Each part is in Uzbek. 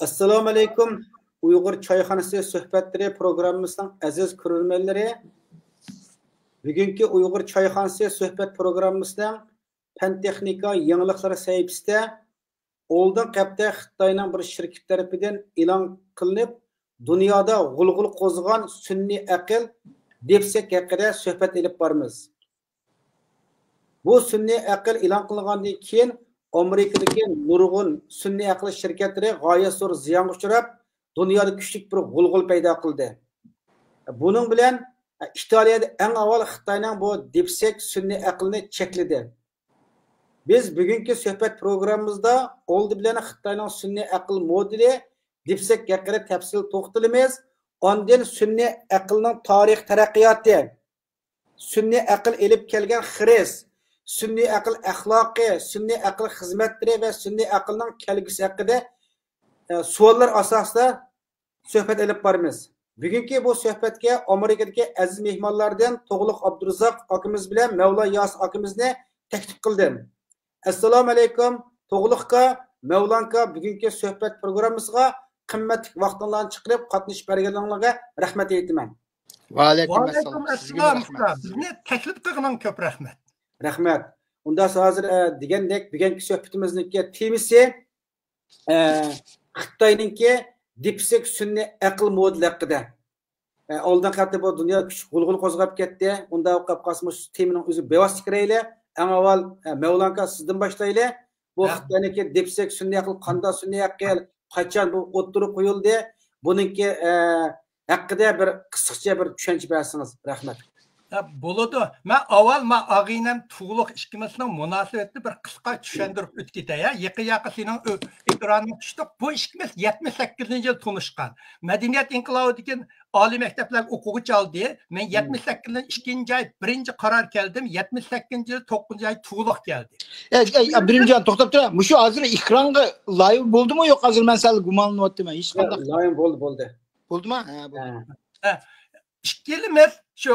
Assalomu alaykum. Uyg'ur choyxonasi suhbatlari programmasining aziz ko'ruvchilar. Bugungi Uyg'ur choyxonasi suhbat programmasining fan texnika yangiliklari sayfisida oldin qapda Xitoyning bir shirkat tarafidan e'lon qilinib, dunyoda g'ulg'ul qo'zg'agan sun'iy aql DeepSeek haqida suhbat olib boramiz. Bu sun'iy aql e'lon qilingandan keyin Amerikadagi nurg'un sun'iy aql shirkatlari g'oyat zo'r ziyonga uchrab, dunyoda kuchli bir g'ulg'ul paydo qildi. Buning bilan Italiyada eng avval Xitoyning bu DeepSeek sun'iy aqlni chekladi. Biz bugungi suhbat programmamizda oldi bilan Xitoyning sun'iy aql modeli DeepSeek haqida tafsil to'xtalamiz. Ondan sun'iy aqlning tarix taraqqiyoti, sun'iy aql elib kelgan xiris, sun'iy aql axloqi, sun'iy aql xizmatlari va sun'iy aqlning kelgusi haqida savollar asosida suhbat olib boramiz. Bugungi bu suhbatga Amerikadagi aziz mehmonlardan To'g'liq Abdurazzoq akamiz bilan Mavlo Yos akamizni taklif qildim. Assalomu alaykum To'g'liqqa, Mavlonga bugungi suhbat programmasiga qimmatli vaqtingizni chiqarib qatnashib berganingizga rahmat aytaman. Va alaykum assalom. Bizni taklif qilganing ko'p rahmat. Rahmat. Unda hozir degandek bugungi suhbatimizningki temasi Xitoyningki DeepSeek sun'iy aql modeli haqida. Oldin qatda bu dunyo kuch g'ulg'ul qo'zg'ab ketdi. Unda o'qib qasmish temaning o'zi bevosita kirayli. Eng avval Mavlonga sizdan boshlayli. Bu Xitoyningki DeepSeek sun'iy aql qanday sun'iy aql, qachon bu o'ttirib qo'yildi? Buningki haqida bir qisqacha bir tushuncha bersangiz, rahmat. Bo'ladi. Men avval og'inam To'g'liq ikkimizning munosabatini bir qisqa tushuntirib o'tgitay. Yaqin sening ekraningga tushdik. Bu ikkimiz 78-yil tanishgan. Madaniyat inqilobidan oliy maktablar o'quvchi oldi. Men 78-dan 2-oy birinchi qaror keldim. 78-yil 9-oy To'g'liq keldi. Birinchi to'xtab tur. Mushu hozir ekranga live bo'ldimi yo'q? Hozir men sal gumonlanyapman. Hech qanday live bo'ldi. Bo'ldimi? Ha, ikkimiz shu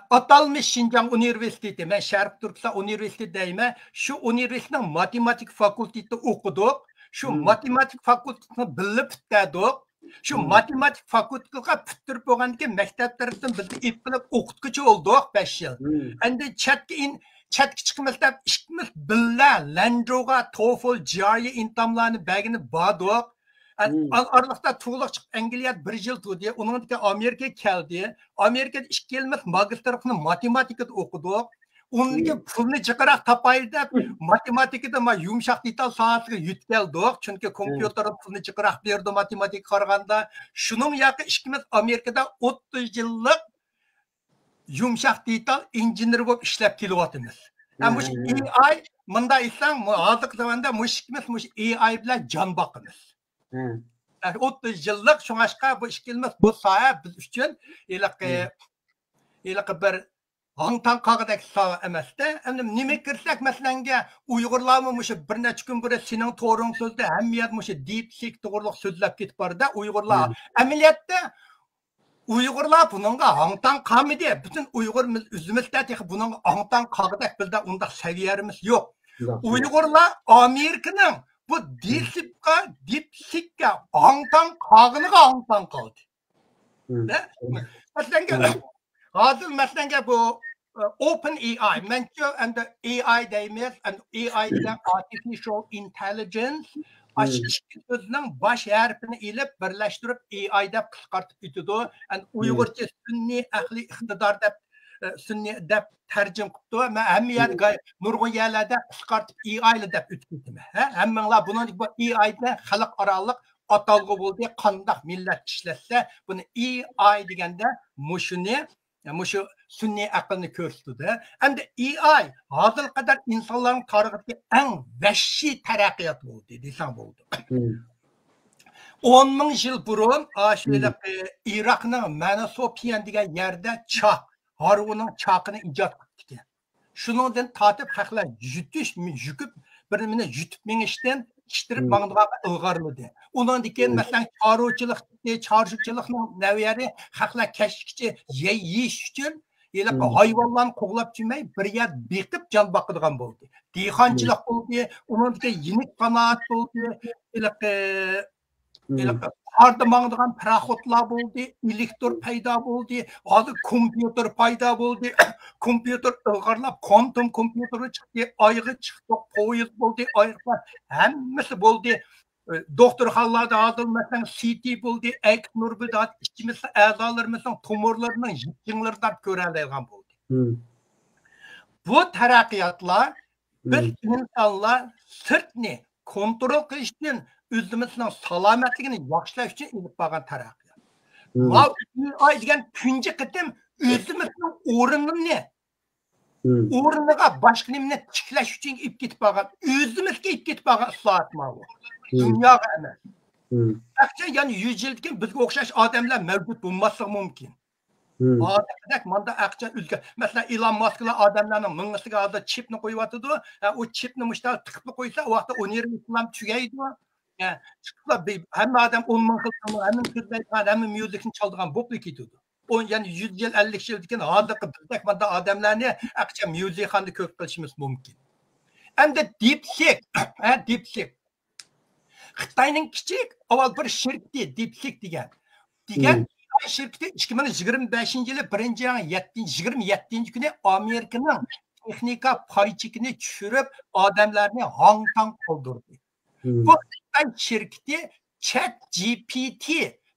atalmış Şinjan Üniversitesi, ben Şarkı Türkistan Üniversitesi deyim. Şu üniversitenin matematik fakültesi okuduk. Şu matematik fakültesini bilip tuttuk. Şu matematik fakültesine püttürüp oğandaki mekteplerden bizi ipkılıp okutkucu olduk 5 yıl. Endi chatki çıkmışlar işimiz billah, Landroga, TOEFL, GRE intamlarını belgini bağdık. Aralıqda To'g'liq chiqib Angliya 1 yil turdi. Undan keyin Amerikaga keldi. Amerikada 2 yil magistrlikni matematikada o'qidik. Undan keyin pulni jiqaroq topay deb matematikada yumshoq detal sohasiga yetkeldik. Chunki kompyuter pulni jiqaroq berdi matematik qaraganda. Shuning yoqi ikkimiz Amerikada 30 yillik yumshoq detal injener bo'lib ishlab kelyapmiz. Mush AI munda aytsang, hozirgi zamonda mush ikkimiz mush AI bilan jon boqamiz. 30 yıllık şunaşka bu işkilmez bu saha biz üçün ilaqı bir Hangtan qağıdak saha emasda. Endi nima kirsek meselenge Uyg'urlarmı bir neçə gün bura senin to'g'ring so'zda hamiyat DeepSeek to'g'riliq so'zlab ketib bordi. Uyg'urlar amaliyotda Uyg'urlar bununla Hangtan qamidi. Bütün Uyg'urimiz o'zimizda bununla Hangtan qağıdak bizda unda saviyarimiz yo'q. Uyg'urlar Amerikaning bu DeepSeek'ga Hangtan qağınıga Hangtan qaldı. Mesela bu OpenAI, mençe and AI deyimiz, and AI degan Artificial Intelligence, aşkının baş harfini ilib birleştirip AI deb qisqartib o'tdi. And Uyg'urcha sun'iy aqli iqtidor deb sun'iy deb tarjim qildi. Men hamiyat nurg'un yerlarda qisqartib AI deb o'tdim. Hammanglar buni bu AI da xalqaroliq atalg'u bo'ldi. Qanday millat ishlatsa, buni AI deganda mushu sun'iy aqlni ko'rsatdi. Endi AI hozir qadar insonlarning tarixidagi eng vahshiy taraqqiyot bo'ldi desam bo'ldi. 10 ming yil burun Iroqning Manasopiyan degan yerda choq Harunning choqini ijod qildi. Shuningdan tortib haqlar yukib birini yutib minishdan ishtirib mangdiga ilg'arladi. Undan keyin masalan chorvachilikning naviyari haqlar kashkichi yeyish uchun hayvonlarni qo'g'lab turmay bir yer beqib jon boqadigan bo'ldi. Dehqonchilik bo'ldi, undan keyin yinik qanoat bo'ldi. Harda mağdıgan paraxotlar oldu, elektr payda oldu, adı kompüter payda oldu, kompüter ılğarlap, kuantum kompüteri çıktı, aygı çıktı, poyuz oldu, aygılar, hemmesi oldu. Doktorxanalarda adılmasan CT oldu, X-nur bildi, içimiz əzalarımızın tumorlarının yıkınlardan görələyən oldu. Bu terakkiyatlar biz insanlar sırtını kontrol qilish uchun o'zimizning salomatligini yaxshilash uchun ilib borgan taraqqiyot. Va ay degan tunji qitim o'zimizning o'rnini o'rniga boshqa nimani tiklash uchun ilib ketib borgan, o'zimizga ilib ketib borgan islohot bu. Dunyoga emas. Aqcha ya'ni 100 yildan keyin bizga o'xshash odamlar mavjud bo'lmasligi mumkin. Adamlar manda aqcha o'zga. Masalan, Elon Musklar odamlarning mingisiga hozir chipni qo'yyotdi. O chipni mushtal tiqib qo'ysa, u vaqtda universitetlar tugaydi. Hamma odam 10 ming qilgan, hamma so'zlaydigan, hamma muzikani chaldigan bo'lib ketdi. O ya'ni 100 yil, 50 yildan keyin hozirgi bizdek manda odamlarni aqcha muzikani ko'p qilishimiz mumkin. Endi DeepSeek, DeepSeek. Xitoyning kichik avval bir shirkati DeepSeek degan şirketi 2025 yılı 27. günü Amerika'nın texnika payçikini düşürüp adamlarını hang-tang kıldırdı. Bu şirketi ChatGPT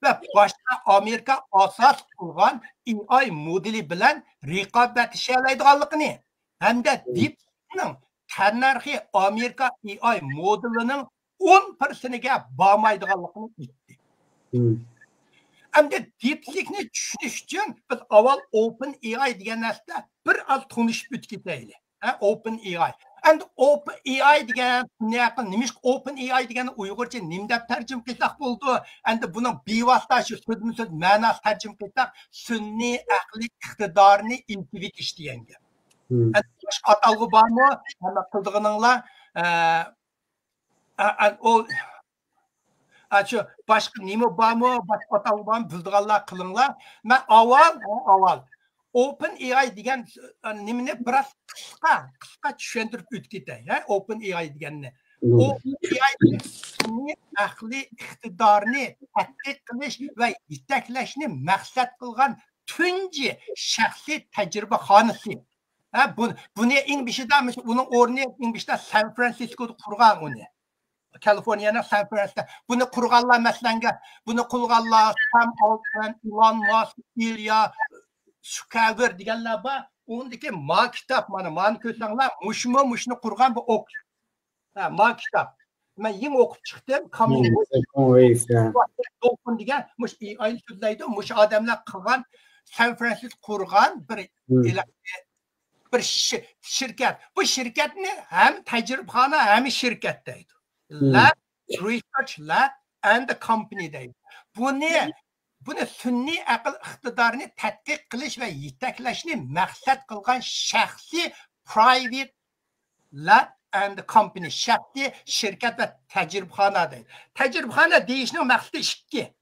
ve başka Amerika asas kılgan AI modeli bilen rekabetleşebildiğini hem de DeepSeek'nin tannarxi Amerika AI modelinin 10%'ine bağmaydıqanlığını gitti. Endi DeepSeek'ni tushunish uchun biz avval OpenAI degan narsa bir az tunishib o'tib ketaylik. OpenAI. Endi OpenAI degan nima OpenAI degani Uyg'urcha nima deb tarjima qilsak bo'ldi? Endi buni bevosita shu so'zma-so'z ma'nosini tarjima qilsak, sun'iy aqliy iqtidorni intellekt deganga. Endi boshqa atalg'i bormi? Hamma qildig'ininglar Açı başka nima bormi, başqa atalg'i bormi bildiganlar qilinglar. Men avval OpenAI degan nimani biroz qisqa tushuntirib o'tib ketay. OpenAI deganni. OpenAI aqliy iqtidorni tadqiq qilish va yetaklashni maqsad qilgan tunji shaxsiy tajribaxonasi. Buni eng beshida uning o'rni eng beshida San Fransiskoda qurgan uni. Kaliforniya'nın San Francisco. Bunu kurganlar mesela, bunu kurganlar Sam Altman, Elon Musk, Ilya Zuckerberg diyenler var. Ondaki ma kitap, bana köşenler, muşunu kurgan bu ok. Ma kitap. Ben yine okup çıktım. Dokun diyen, muş aynı sözleydi, muş adamlar kurgan, San Francisco kurgan bir şirket. Bu şirket ne? Hem tecrübehane hem şirketteydi. Lab, research lab and the company deydi. Buni sun'iy aql iqtidorini tadqiq qilish va yetaklashni maqsad qilgan shaxsiy private lab and the company, shaxsiy shirkat va tajribaxona deydi. Tajribaxona deyishning maqsadi ikki.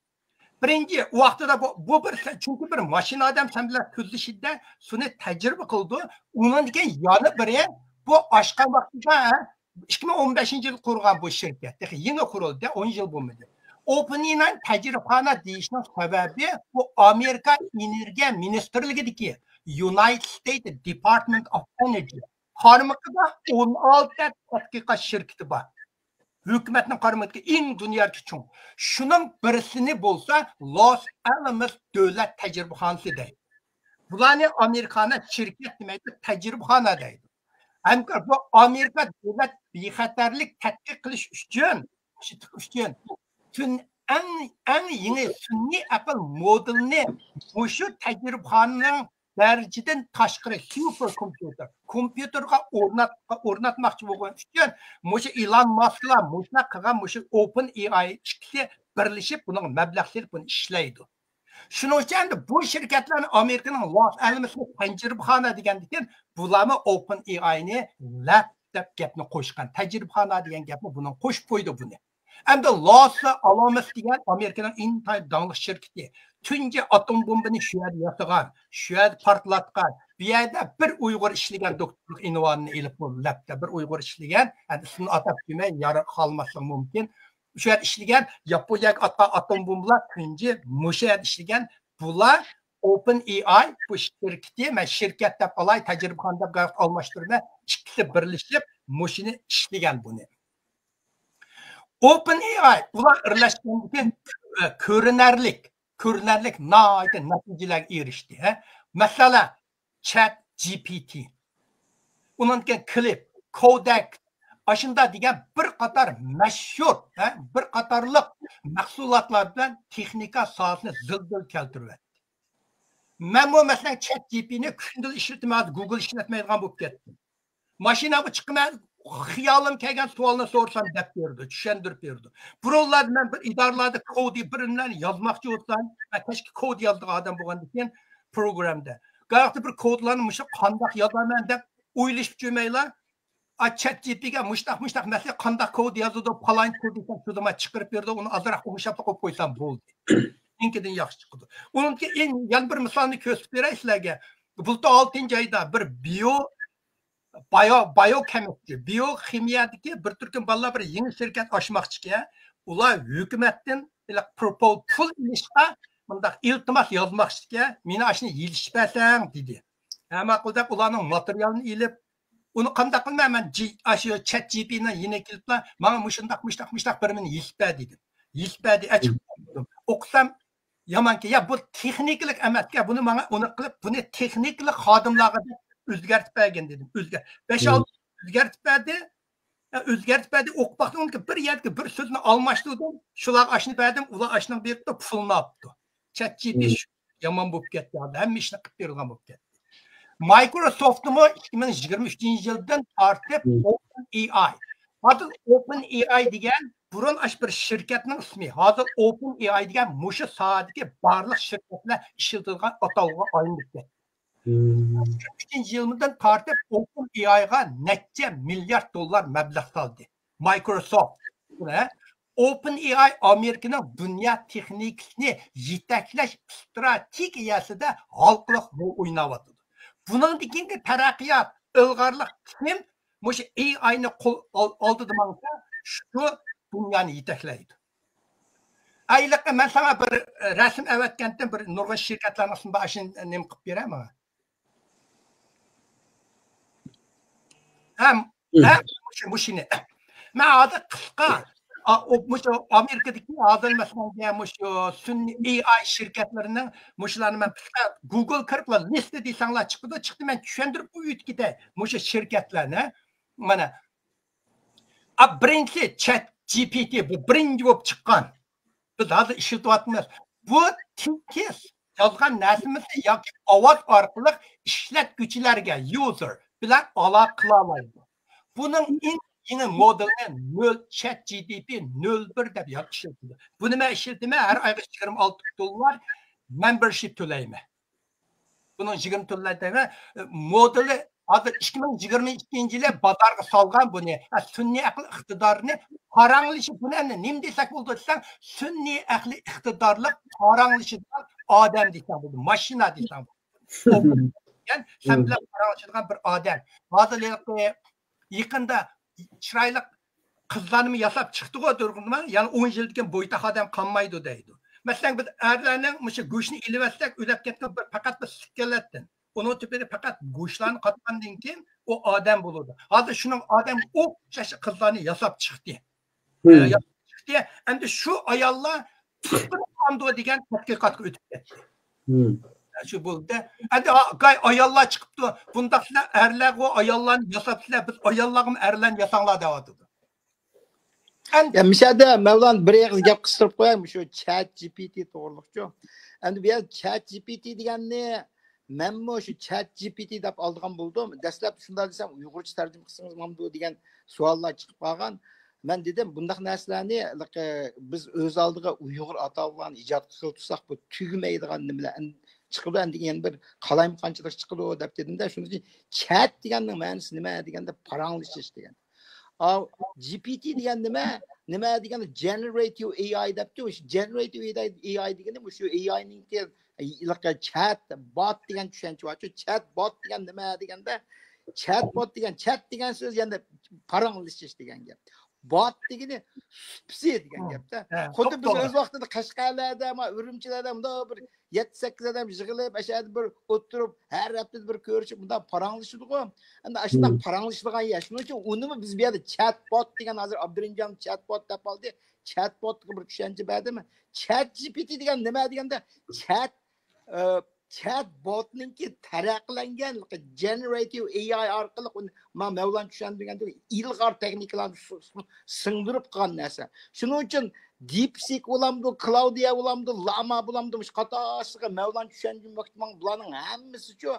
Birinchi vaqtida bu bir chunki bir mashina odam sanlar ko'zlashida suni tajriba qildi. Undan keyin yana biri bu oshgan vaqtida 2015 yıl kurgan bu şirket. Yine kuruldu. 10 yıl bulmadı. OpenAI tecrübehane deyişinin sebebi bu Amerika Enerji Ministerliği'deki United States Department of Energy. Karmakıda 16 tatkikat şirketi var. Hükümetin karmakıdaki en dünyadaki çoğun. Şunun birisini bulsa Los Alamos Devlet Tecrübehanesi deydi. Bunlar Amerika'nın şirket demektir, tecrübehane deydi. Hem bu Amerika devlet bexatarlik tadqiq qilish uchun en yeni sun'iy aql modelini shu tajribaxonaning darajadan tashqari superkompyuter kompyuterga o'rnatmoqchi bo'lgan uchun shu Elon Musklar mushuna qilgan shu OpenAI ikkisi birlashib buning mablag'lari buni ishlaydi. Shuning uchun bu shirkatlarning Amerikaning Los Alamos'ni tajribaxona degandan bularni OpenAI'ni lab deb gapni qo'shgan. Tajribaxona degan gapni buni qo'shib qo'ydi buni. Endi Los Alamos degan Amerikaning eng dangliq shirkati. Tunji atom bombani shu yerda yasagan, shu yerda portlatgan. Bu yerda bir Uyg'ur ishlagan doktorlik unvonini olib bu labda bir Uyg'ur ishlagan. Endi ismini atab qo'ymay, yara qolmasligi mumkin. Şu yer işleyen Yaponiya atom bombalar tunji mushu yer işleyen bular OpenAI bu şirketi men şirket deb alay tajribaxon deb almashtirma ikkisi birlashib mushuni ishlagan buni. OpenAI ular birlashgandan keyin ko'rinarlik natijalarga erishdi. Masalan, ChatGPT. Undan keyin Clip, Kodak aşında degan bir qator mashhur, bir qatorliq mahsulotlar bilan texnika sohasini zildil keltirdi. Men bu masalan ChatGPT'ni kunduz ishlatmaydi, Google ishlatmaydigan bo'lib ketdim. Mashinaga chiqman, xiyolim kelgan savolni so'rsam deb berdi, tushuntirib berdi. Birovlar men bir idoralarda kod birimlarni yozmoqchi bo'lsam, tashki kod yozdigan odam bo'lgandan keyin programda. G'alati bir kodlarni musha qandoq yozaman deb o'ylashib jo'maylar. ChatGPT'ga mushtaq masala qandoq kod yozadi, falon kod desam, shudama chiqarib berdi, uni azroq o'xshab qo'yib qo'ysam bo'ldi. Inkidan yaxshi chiqdi. Uningki yana bir misolni ko'rsatib beray sizlarga. Bulta 6-oyda bir biochemistry, bioximiyadagi bir turkum bolalar bir yangi shirkat ochmoqchiga, ular hukumatdan pul ilishga, bundaq iltimos yozmoqchiga, meni ashuni yilishib bersang dedi. Ma'qul deb ularning materialini ilib, uni qanday qilmayman, shu ChatGPTni yine keliblar, menga mushundaq bir meni yilishib ber dedim. Yilishib ber deb ochib o'qisam yamanki, ya bu texniklik emasga, buni menga uni qilib, buni texniklik xodimlarga o'zgartib bergan dedim. 5-6 o'zgartib berdi, o'qib baxtim bir yerga bir so'zni almashtirdim, shular ashni berdim, ular ashni berdi, pulni olibdi. ChatGPT yomon bo'lib ketdi, hamma ishni qilib berilgan bo'lib ketdi. Microsoft'mi 2023-yildan tortib OpenAI. Hozir OpenAI degan burun bir shirkatning ismi. Hozir OpenAI degan mushu sohadagi barliq shirkatlar ishlatilgan atalg'uga aylanib ketdi. 2023-yildan tortib OpenAIga necha milliard dollar mablag' soldi. Microsoft. OpenAI Amerikaning dunyo texnikasini yetaklash strategiyasida halqliq rol o'ynayapti. Bundan keyingi taraqqiyot, ilg'orlik kim mushu AIni oldi demasa, shu dunyoni yetaklaydi. Ayliqqa men sana bir rasm avatgandan bir nurg'un shirkatlarning ismini ashun nim qilib beraman. Mushuni. Men hozir qisqa Amerikadagi hozir masalan mushu sun'iy AI shirkatlarining mushularni men Google kirib lista desanglar chiqdi, men tushuntirib qo'yib ketay. Mushu shirkatlarni mana birinchi ChatGPT bu birinchi bo'lib chiqqan. Biz hozir ishlatyapmiz. Bu tez yozgan narsamiz yoki ovoz orqali ishlatuvchilarga user bilan aloqa qila oladi. Buning yeni modelni ChatGPT 01 deb yozishdi. Buni men ishlatima har oyga $26 membership to'layman. Buning 20 to'layman. Modeli hozir 2022-yilda bozorga solgan buni. Sun'iy aql iqtidorini qarang'lashib, buni nima desak bo'ldi desang, sun'iy aql iqtidorlik qarang'lashidan odam desam bo'ldi, mashina desam bo'ldi. Yani sen bilan qarang'lashadigan bir odam. Hozir yaqinda chiroyli qizlarni yasab chiqdi-ku turg'inmi? Ya'ni 10 yildan bo'yda odam qolmaydi deydi. Masalan biz erlarning o'sha go'shtni ilib olsak, o'lib ketgan faqat bir skeletdan. Onun tüpleri fakat go'shtlarni qatgandan keyin o odam bo'ladi. Hozir shuning odam o'xshash qizlarni yasab chiqdi. Endi shu ayollar qanday degan tadqiqotga o'tib ketdi. Shu bo'ldi. Endi ayollar chiqibdi. Bundaqlar erlar o ayollarni yasablar, biz ayollarni erlarni yasanglar deyapti. Ya mishada Mevlan bir og'iz gap qistirib qo'yaymi shu ChatGPT to'g'riliqchi. Endi bu ChatGPT deganni men shu ChatGPT deb olgan bo'ldim. Dastlab shunday desam, Uyg'urcha tarjima qilsangiz mamdu degan savollar chiqib qolgan. Men dedim, bundaq narsalarni biz o'z oldiga Uyg'ur atallarni ijod qilib tursak, bu tugmaydigan nimalar chiqadi, endi yana bir qalayim qanchalik chiqadi deb dedim-da, shuning uchun chat deganning ma'nosi nima deganda paranglashish degan. GPT degan nima deganda generative AI debdi. O'sha generative AI degani shu AI ning chat bot degan tushuncha bor. Chat bot degan nima deganda chat bot degan chat degan so'z endi paranglashish degan gap. bot degani supsi degan gapda. Xuddi biz o'z vaqtida Qashqarlarda, Urumchilarda bunda bir 7-8 odam yig'ilib, ashada bir o'tirib, har hafta bir ko'rishib, bunda paranglashidi-ku. Endi ashunda paranglashadigan yer. Shuning uchun uni biz bu yerda chatbot degan hozir Abdurinjon chatbot deb oldi. Chatbotga bir tushuncha berdimi? ChatGPT degan nima deganda chatbotninki taraqlangan generative AI orqali men Mavlon tushundirgandek ilg'or texnikalarni singdirib qolgan narsa. Shuning uchun DeepSeek bo'lamdi, Claudia bo'lamdi, Llama bo'lamdi, shu qatorasiga Mavlon tushundirmoqchiman. Bularning hammasi shu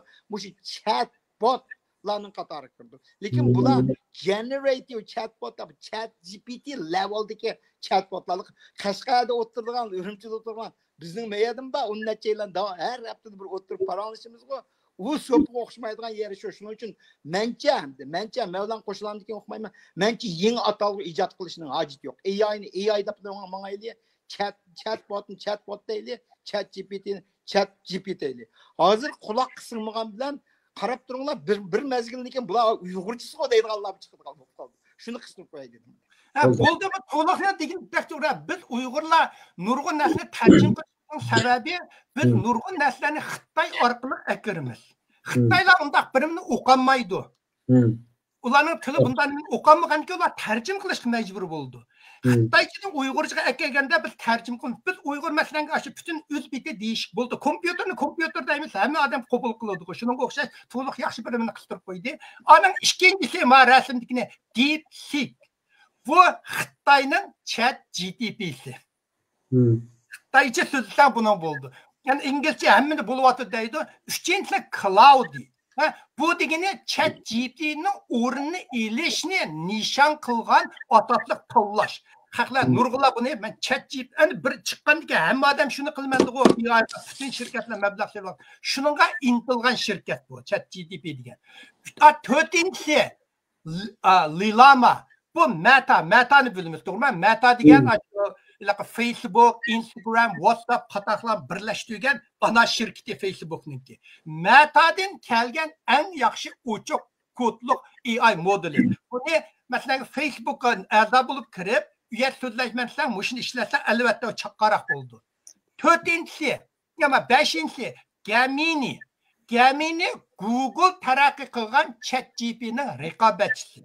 chatbotlarning qatori kirdi. Lekin bular generative chatbot, ChatGPT leveldagi chatbotlar Qashqarda o'tirgan, Urumchida o'tirgan bizning meyadim ba 10 necha yildan har haftada bir o'tirib paranglashimizga u so'pga o'xshamaydigan yeri shu. Shuning uchun mencha Mavlon qo'shilandiki o'qimayman. Mencha yangi atalg'i ijod qilishning hojati yo'q. AI deb mangayli, chatbot deyli, ChatGPT deyli. Hozir quloq qismagan bilan qarab turinglar, bir mezgildan keyin bular Uyg'urchasi deydiganlar chiqib qoldi. Shuni qistirib qo'yay dedim. Bo'ldi bu to'liqni degan takdirda biz Uyg'urlar nurg'un narsani tarjima qilishning sababi biz nurg'un narsalarni Xitoy orqali akiramiz. Xitoylar undaq birimni o'qolmaydi. Ularning tili bundan o'qolmaganki ular tarjima qilishga majbur bo'ldi. Xitoychadan Uyg'urchaga akirganda biz tarjima qilamiz. Biz Uyg'ur masalan aşı bütün o'zbeki deyishib bo'ldi. Kompyuter deymiz, hamma odam qabul qiladi. Shunga o'xshash to'liq yaxshi birimni qistirib qo'ydi. Aning ikkinchisi ma rasmdikini DeepSeek. Bu Xitoyning ChatGPT'si. Xitoycha so'zlar buni bo'ldi. Yani İngilizce hammani bo'lyapti deydi. Uchinchisi Claude. Bu degani ChatGPT'ning o'rnini elishni nishon qilgan ototliq tanlash. Haqlar nurg'unlar buni men ChatGPT bir chiqqandan hamma odam shuni qilmadi-ku. Butun shirkatlar mablag' sarflab. Shuningga intilgan shirkat bu ChatGPT degan. To'rtinchisi Llama. Bu Meta'ni bilamiz, to'g'rimi? Meta degan Facebook, Instagram, WhatsApp qatorlar birlashtirgan ana shirkati Facebook'niki. Meta'dan kelgan eng yaxshi ochiq kodliq AI modeli. Buni masalan Facebook'a a'zo bo'lib kirib, uyat so'zlashmasdan mushuni ishlatsa albatta chaqqaroq bo'ldi. 4-inchisi, yana 5-inchisi Gemini Google taraqqiy qilgan ChatGPT'ning raqobatchisi.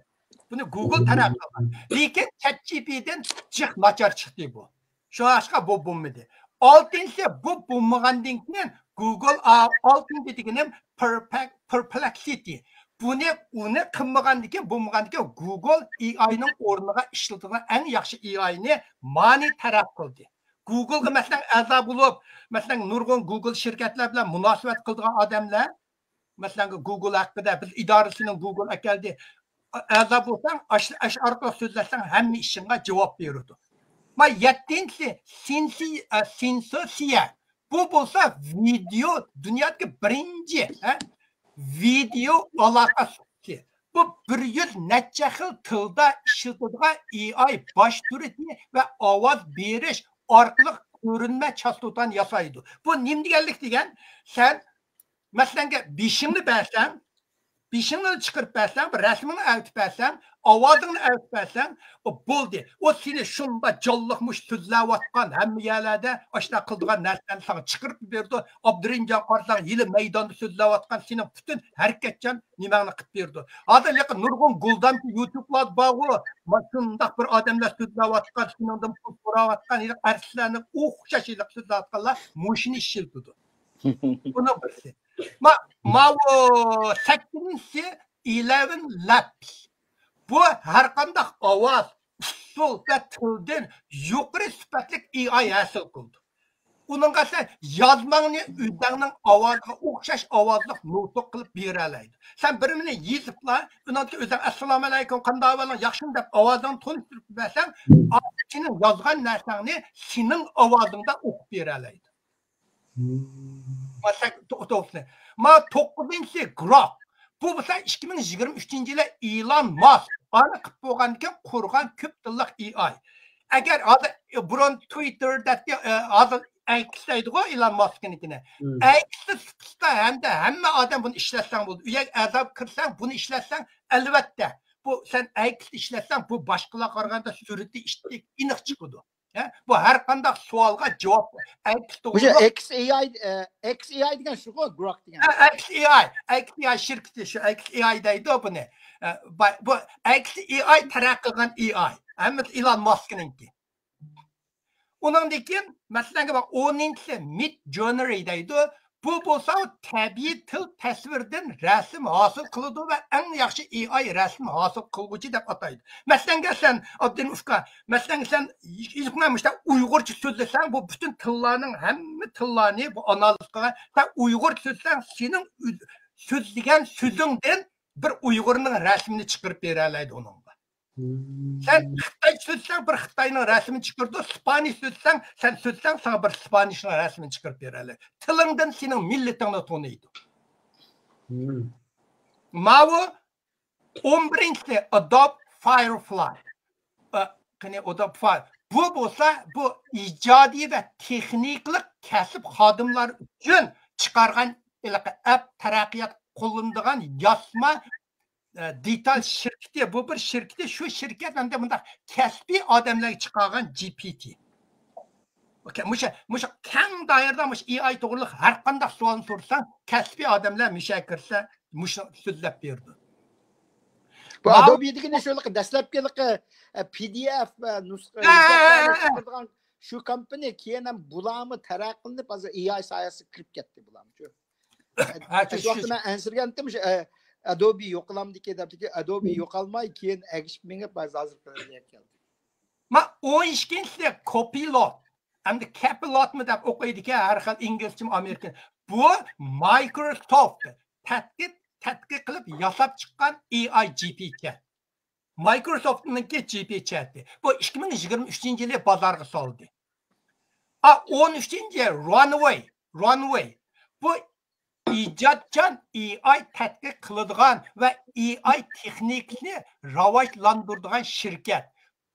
Bunu Google taraf qilgan. Lekin ChatGPT'dan jiq nachar chiqdi bu. Shu ashqa bu bo'lmadi. 6-inchisi bu bo'lmagandan keyin Google 6-inchi deganim Perplexity. Buni qilmagandan keyin bo'lmagandan keyin Google AI'ning o'rniga ishlatilgan eng yaxshi AI'ni Mani taraf qildi. Google'ga masalan a'zo bo'lib, masalan nurg'un Google shirkatlar bilan munosabat qilgan odamlar, masalan Google haqida biz idorasining Google akaldi a'zo bo'lsang, ash orqali so'zlashsang hamma ishingga javob beradi. Ma 7-inchisi Sensosiya. Bu bo'lsa video dunyodagi birinchi video aloqasi. Bu 100 necha xil tilda ishlatilgan AI bosh turiti va ovoz berish orqali ko'rinma chastotani yasaydi. Bu nima deganlik degan? Sen masalan beshingni bersang, beshingni chiqarib bersang, rasmini aytib bersang, ovozingni aytib bersang, o bo'ldi. O seni shunda jonliqmush so'zlayotgan hamma yerlarda ashna qildigan narsani sana chiqarib berdi. Abdurinjon qarsang yili maydonda so'zlayotgan seni butun harakatchan nimani qilib berdi. Hozir lekin nurg'un guldan YouTube'lar bog'i, shundaq bir odamlar so'zlayotgan, shundan pul so'rayotgan artistlarni o'xshashlik so'zlayotganlar mushini ishildi. Buni bilsin. Ma o 8-inchisi 11 Labs. Bu har qanday ovoz, usul va tildan yuqori sifatli AI hosil qildi. Uningga sen yozmangni o'zingning ovoziga o'xshash ovozli nutq qilib bera oladi. Sen birini yezibla, undan keyin o'zing assalomu alaykum, qanday ahvoling, yaxshimi deb ovozingni to'ldirib bersang, sening yozgan narsangni sening ovozingda o'qib bera oladi. Ma 9-inchisi Grok. Bu bo'lsa 2023-yili Elon Musk ana qilib bo'lgandan keyin qurgan ko'p tilliq AI. Agar hozir burun Twitterda hozir X deydi-ku Elon Musk'nikini. X'da hamma odam buni ishlatsang bo'ldi. Uyga azab kirsang, buni ishlatsang albatta bu sen X işletsen bu başkalar qaraganda surati iştik iniq chiqadi. Bu har qanday savolga javob X o'sha XAI degan shu-ku, Grok degan. XAI shirkati shu XAI deydi buni. Bu XAI taraqqi qilgan AI. Hammasi Elon Musk'ninki. Ondan keyin masalan bak 10-si Midjourney deydi. Bu bo'lsa tabiiy til tasvirdan rasm hosil qiladi va eng yaxshi AI rasm hosil qiluvchi deb ataydi. Masalan sen Abdin Ufka, masalan sen ilkmanmışda Uyg'urcha so'zlasang, bu bütün tillarning hamma tillarni bu analiz qilgan. Sen Uyg'ur so'zlasang, sening so'zlagan so'zingdan bir Uyg'urning rasmini chiqarib bera oladi uningga. Sen Xitoy so'zlasang, bir Xitoyning rasmini chiqardi, Spanish so'zlasang, sen so'zlasang, sana bir Spanishning rasmini chiqarib bera oladi. Tilingdan sening millatingni taniydi. Mavu 11-si Adobe Firefly. Qani Adobe Firefly. Bu bo'lsa, bu ijodiy va texniklik kasb xodimlari uchun chiqargan app taraqqiyot qo'llanadigan yozma digital şirketi, bu bir şirketi, şu şirket hem de bunda kasbiy odamlarga chiqargan GPT. Musha keng doirada AI to'g'riliq har qanday savolni so'rasang, kasbiy odamlar mushakirsa, musha so'zlab berdi. Bu Adobe degan shu dastlabki PDF nusxa shu kompaniya keyin ham bularni taraqqiyotni hozir AI soyasiga kirib ketdi bularni. Shu vaqtda men ansirgandim, Adobe yo'qlamdiki debdiki, Adobe yo'qolmay keyin agishib mengib hozir qilib keldi. Ma 12-si Copilot hamda Capilot mi deb o'qiydi-ki, har xil inglizcha amerikan. Bu Microsoft tadqiq qilib yasab chiqqan AI GPT. Microsoft'ninki GPT chat'i. Bu 2023-yili bozorga soldi. 13-chi Runway. Bu ijodchan AI tadqiq qiladigan va AI texnikni rivojlantiradigan shirkat.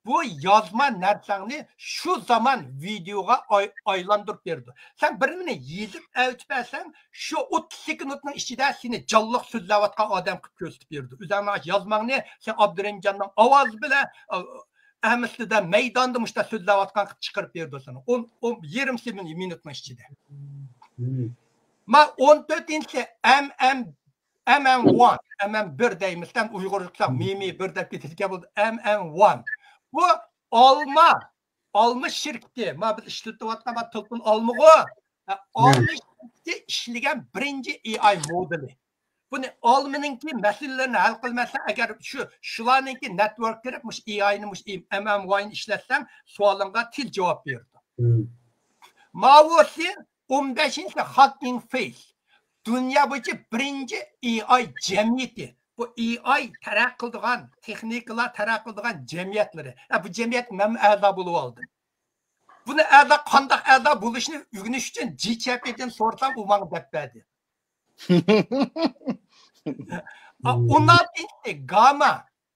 Bu yozma narsani şu zaman videoga aylantirib berdi. Sen birini yezib aytib bersan, şu 30 sekundning ichida seni jonliq so'zlayotgan odam qilib ko'rsatib berdi. O'zingni yozmangni sen Abdurinjonning ovozi bilan Ahmedda maydonda mushta so'zlayotgan qilib chiqarib berdi sana. 20 minutning ichida. Ma 14-chi MM1 deymizdan Uyg'urcha mimi bir deb ketgan bo'ldi. MM1. Bu olma şirketi. Ma biz ishlatayotgan tilpin olmag'u. Olma şirketi ishlagan birinchi AI modeli. Buni olmaninki masalalarini hal qilmasa, agar shularninki network kirib, AI'ni MM1 ishlatsam, savolingga til javob berdi. Ma'vosi 15-si Hugging Face. Dünya bo'yicha birinchi AI jamiyati. Bu AI taraqqiy qiladigan, texnikalar taraqqiy qiladigan jamiyatlari. Bu jamiyat men a'zo bo'lib oldim. Buni a'zo qanday a'zo bo'lishni o'rganish uchun GCHP'dan so'rasam, u menga deb berdi. Undan Gamma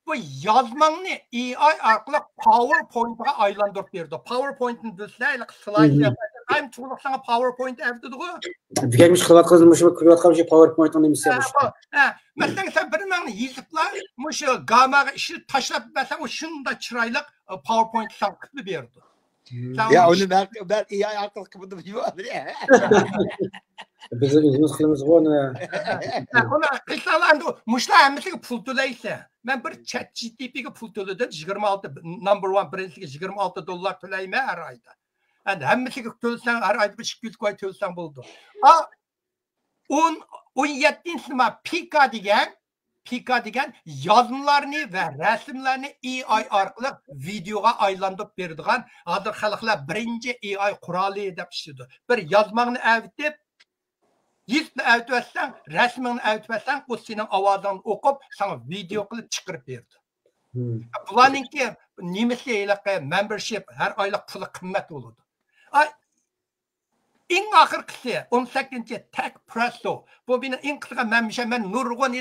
bu yozmangni AI orqali PowerPoint'ga aylantirib berdi. PowerPoint'ni bilsanglar, slayd I'm to'liq PowerPoint avdidigu. Deganmish qilayotganmish ko'rayotgan shu PowerPoint'ni nimasi bu? Masalan sen bir meni yeziblar, mushu Gammaga ishni tashlab bersa, u shunda chiroyli PowerPoint qilib berdi. Ya uni ben AI orqali qilib yubordi. Biz o'zimiz qilamiz buni. Uni qilsalandu, mushlar hammasiga pul to'laysa. Men bir ChatGPT'ga pul to'ladim, 26 number 1 birinchisiga $26 to'layman har oyda. Yani hammasiga to'lsang, har oyda 200 qo'y to'lsang bo'ldi. 17-si Pika degan yozmalarni va rasmlarni AI orqali videoga aylantirib beradigan hozir xalqlar birinchi AI quroli deb ishlaydi. Bir yozmangni avtib, yizni avtibsan, rasmingni avtibsan, u sening ovozingni o'qib, sana video qilib chiqarib berdi. Bularninki nimasi membership har oylik puli qimmat bo'ladi. Eng oxirgisi 18-chi Tech Presto. Bu meni eng qisqa men nurg'un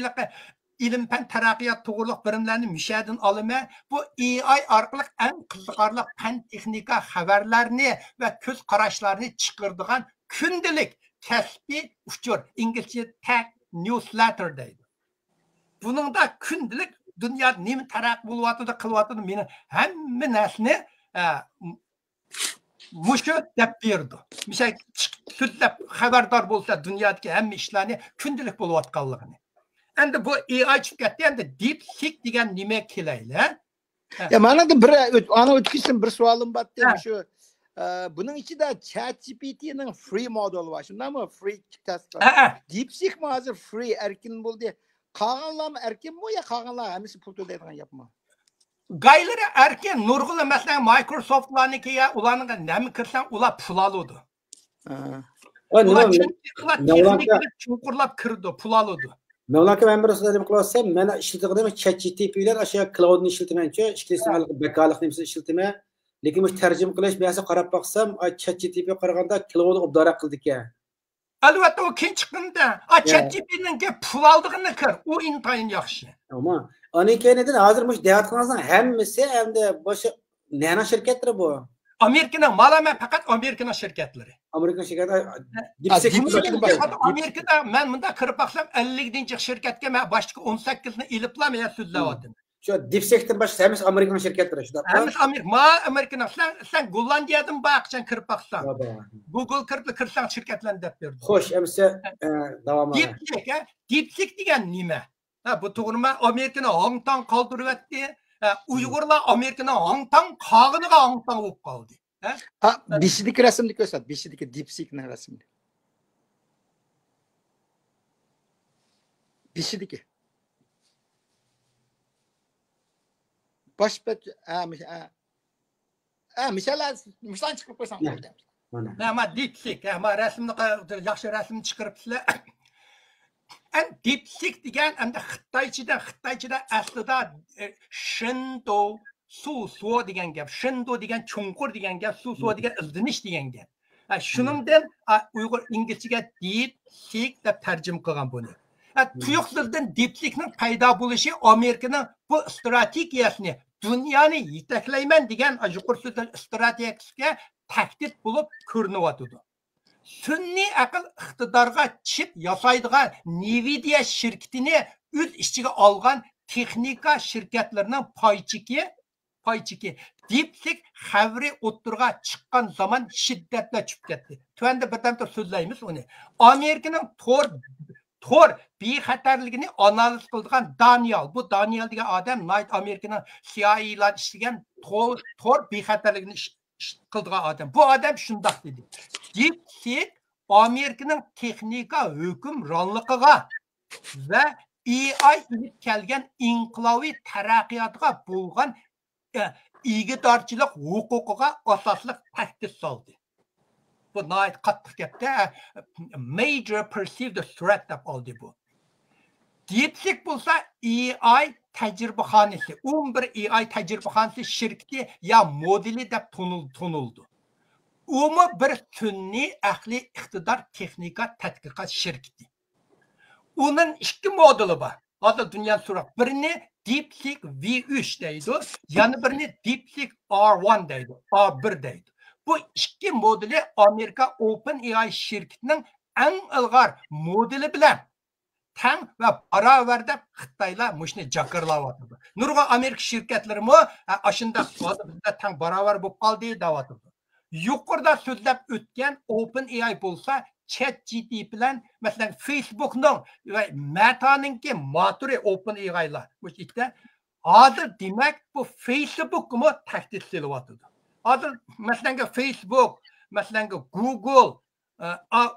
ilim fan taraqqiyot to'g'riliq bilimlarni mishadan olaman. Bu AI orqali eng qiziqarli fan texnika xabarlarni va ko'z qarashlarni chiqaradigan kundalik kasbiy uchur, inglizcha Tech Newsletter deydi. Buningda kundalik dünya nemi taraq buluvatıdı, kılıvatıdı, meni hamma narsani mushu deb berdi. Misal so'zlab xabardor bo'lsa dunyodagi hamma ishlarni kundalik bo'layotganligini. Endi bu AI chiqib ketdi, endi DeepSeek degan nima kelayli? Ya mana da ana o'tkizdim bir savolim bor edi shu. Buning ichida ChatGPT'ning free modeli bor. Shundaymi? Free test. DeepSeek hozir free erkin bo'ldi. Qolganlar erkinmi yo qolganlar hammasi pul to'laydigan gapmi? Gayları erken nurgulu mesela Microsoft'larniki ya ulanınca ne mi kırsan ula pul alıyordu. Ulan teknikler çukurlap kırdı, pul alıyordu. Mevlaka ben bir sözlerim kılarsam, ben işletim ChatGPT bilen aşağı cloud'un işletimence, işletim bekalık nemsi işletime. Lekin bu tercüme kılış beyası qarab baksam, ChatGPT'ye qaraganda cloud'u obdarak kıldık ya. Albatta o kim çıkında? ChatGPT'nin pul aldığını kır, o intayın yaxşı. Ama Ani kenedin hazırmış deyatkınızdan hemmisi hem de başı nana şirketleri bu. Amerika'nın malama fakat Amerika'nın şirketleri. Amerikan şirketleri Amerika'da ben bunda kırıp baksam 50. şirketke ben başka 18'ini iliplamaya sözlevadım. Şu DeepSeek'ten başka hemmisi Amerikan şirketleri. Hemmisi Amerika'nın sen Gollandiya'dan bak sen kırıp baksan. Google kırsan şirketlerini de verdi. Hoş hemmisi devamlı. DeepSeek degen nime? Bu to'g'rimi Amerikani Hongtong qoldirib etdi. Uyg'urlar Amerikani Hongtong qog'iniga Hongtong bo'lib qoldi. Beshidagi rasmni ko'rsat, beshidagi DeepSeekning rasmini. Beshidagi. Boshbat misal chiqib qo'ysam bo'ldi. Mana DeepSeek, mana rasmni yaxshi rasmni chiqaribsizlar. DeepSeek degan endi Xitoychida aslida Shindo suv degan gap, Shindo degan chunqur degan gap, suv degan izdinish degan gap. Shuningdan Uyg'ur inglizchaga DeepSeek deb tarjima qilgan buni. Tuyuq tildan DeepSeekning paydo bo'lishi Amerikaning bu strategiyasini dunyoni yetaklayman degan yuqori strategiyasiga tahdid bo'lib ko'rinyotdi. Sunniy aql iqtidorga chip yasaydigan Nvidia şirketini o'z ichiga olgan texnika şirketlerining paychiki DeepSeek xavri o'ttirga chiqqan zaman shiddatla tushib ketdi. Tuanda birdan so'zlaymiz uni. Amerikaning tor bexatarligini analiz qilgan Daniel. Bu Daniel degan odam Amerikaning CIA'lar ishlagan tor bexatarligini qildigan odam. Bu odam shundoq dedi. DeepSeek Amerika'nın texnika hükümranlıqıga ve AI ilib kelgan inqilobiy taraqqiyotga bo'lgan igidorchilik huquqiga asosli tahdid soldi. Bu nayt qattiq gapda major perceived threat deb oldi bu. DeepSeek bo'lsa AI tajribaxonasi, 11 AI tajribaxonasi shirkati ya modeli deb tonuldu. Umu bir sunniy aqli iqtidor texnika tadqiqot shirkati. Uning ikki modeli bor. Hozir dunyoda so'raq. Birini DeepSeek V3 deydi, yana birini DeepSeek R1 deydi, R1 deydi. Bu ikki modeli Amerika OpenAI shirkatining eng ilg'or modeli bilan tang va barobar deb Xitoylar mushni jakarlayotdi. Nurg'un Amerika shirkatlari mo ashunda bizda tang barobar bo'lib qoldi deyotdi. Yuqorida so'zlab o'tgan OpenAI bo'lsa ChatGPT bilan masalan Facebookning va Meta'ningki motori OpenAIlar. Bu yerda hozir demak bu Facebookmi tahdid qilyapti. Hozir masalan Facebook, masalan Google,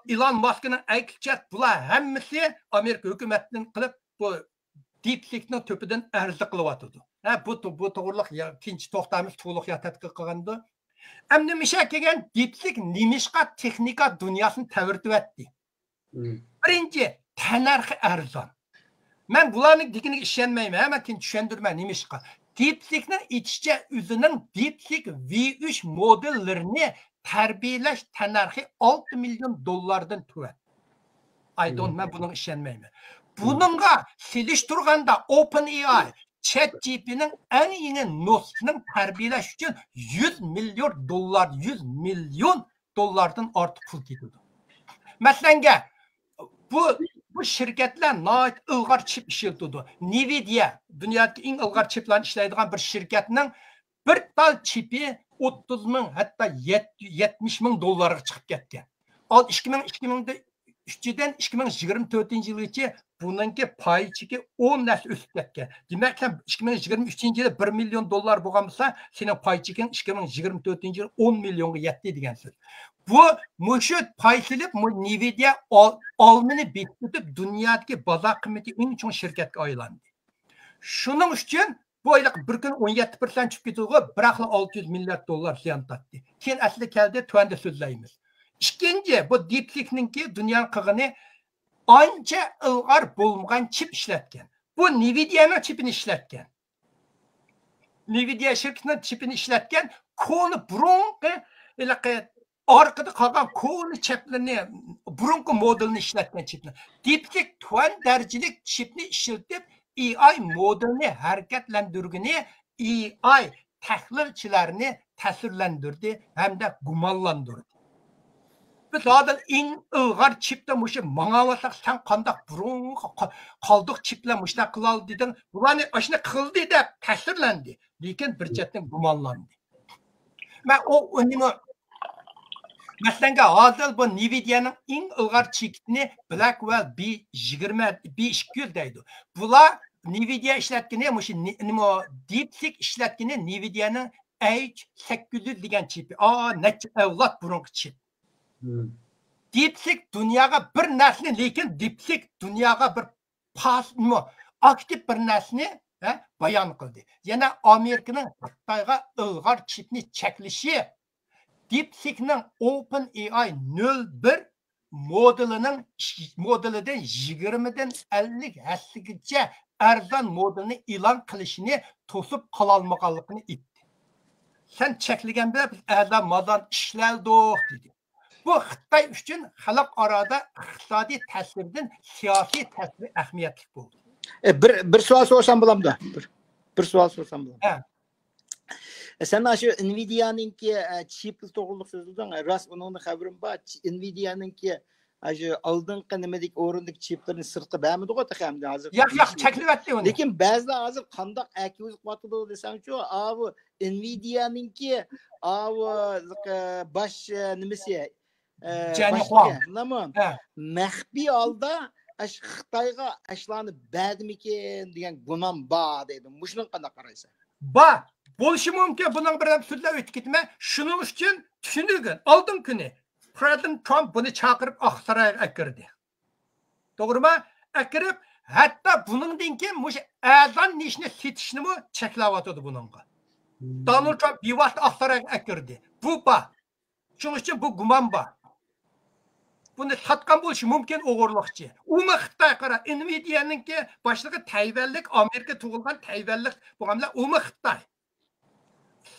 Elon Musk'ning aytishicha bular hammasi Amerika hukumatining qilib bu DeepSeekning to'pidan arzu qilyapti. Bu to'g'riliq ikkinchi to'xtamiz to'liq tadqiq qilganda Endi misha kelgan DeepSeek nimishqa texnika dunyosini tavirtib etdi. Birinchi, tanarxi arzon. Men bularning deginiga ishonmayman, hamma kim tushundirman nimishqa. DeepSeekning aytishicha o'zining DeepSeek V3 modellarini tarbiyalash tanarxi $6 million tuvat. Men buning ishonmayman. Buningga selish turganda OpenAI ChatGPT'nin en yeni nusxasının tarbiyalash uchun $100 milyon dollardan ortiq pul ketadi. Masalan, bu bu şirketler nait ilgar çip işletiyordu. Nvidia dünyadaki en ilgar çiplerini işleydiğin bir şirketinin bir tal çipi 30 bin hatta 70 bin dolara çıkıp ketken. Al 2003'den 2024 yılgacha bununki pay cheki 10 nasl o'sib ketgan. Demak, sen 2023 yilda 1 million dollar bo'lgan bo'lsa, sening pay cheking 2024 yil 10 millionga yetdi degan so'z. Bu mushu paysilib Nvidia olmini bekitib dunyodagi bozor qiymati eng chong shirkatga aylandi. Shuning uchun bu oyliq bir kun 17% chiqib ketdi, biroq 600 milliard dollar ziyon tortdi. Keyin asli keldi, tuanda so'zlaymiz. İkinci, bu DeepSeek'ninki dünyanın qığını anca ilgar bo'lmagan chip ishlatgan. Bu Nvidia'ning chipini ishlatgan. Nvidia shirkatining chipini ishlatgan, koni burunqi orqada qolgan koni chiplarni, burunqi modelni ishlatgan chipni. DeepSeek tuan darajalik chipni ishlatib, AI modelni harakatlantirgani AI tahlilchilarni ta'sirlantirdi hamda gumonlantirdi. Biz zaten en ilgar çipte muşu mağavasak sen kandak burun kaldık çiple muşta kılal dedin. Bulanı aşına kıldı da tesirlendi. Lakin bir çetin gumanlandı. Ben o önümü mesela hazır bu Nvidia'nın en ilgar çipini Blackwell B200 deydi. Bula Nvidia işletkini muşu DeepSeek işletkini Nvidia'nın H800 degen çipi. Neçe evlat burun çip. DeepSeek dünyaya bir nesni, lekin DeepSeek dünyaya bir aktif bir nesni bayan kıldı. Yani Amerika'nın Xitayga ilgar çipni çekilişi DeepSeek'nin OpenAI 01 modelinden 20'den 50 həssəgacha arzon modelini e'lon qilishini to'sib qololmaganligini aytdi. Sen çekilgan bilan biz adamlardan ishlaldik dedi. Bu Xitoy uchun xalqaro iqtisodiy ta'sirdan siyosiy ta'sir ahamiyatli bo'ldi. Bir savol so'rasam bo'lamdi? Bir savol so'rasam bo'ladimi? Sen şu Nvidia'nınki chipli to'g'riliq so'zlading. Rost uning xabarim bor. Nvidia'nınki şu aldınqı nimedik o'rindik chiplarni sirtqi ba'midi qo'ta hamda hozir. Yo'q, cheklibatdi uni. Lekin ba'zilar hozir qandoq akuz qotdi desam-chu, bu Nvidia'nınki bosh nimasi Nima? Maxfiy holda Xitoyga ashlarni berdimikin degan gumon bor dedim. Mushuni qanday qaraysan? Bor. Bo'lishi mumkin. Buning bir so'zlab o'tib ketma. Shuning uchun tushunilgan. Oldin kuni President Trump buni chaqirib Oqsaroyga akirdi. To'g'rimi? Akirib, hatto buningdan keyin mush azon nishni setishni cheklayotdi buningga. Donald Trump bevosita Oqsaroyga akirdi. Bu bor. Shuning uchun bu gumon bor. Buni satqan bo'lishi mumkin o'g'irliqchi. Umi Xitoy qara, Nvidia'ningki boshlig'i Tayvanlik, Amerika tug'ilgan Tayvanlik bo'lganlar, umi Xitoy.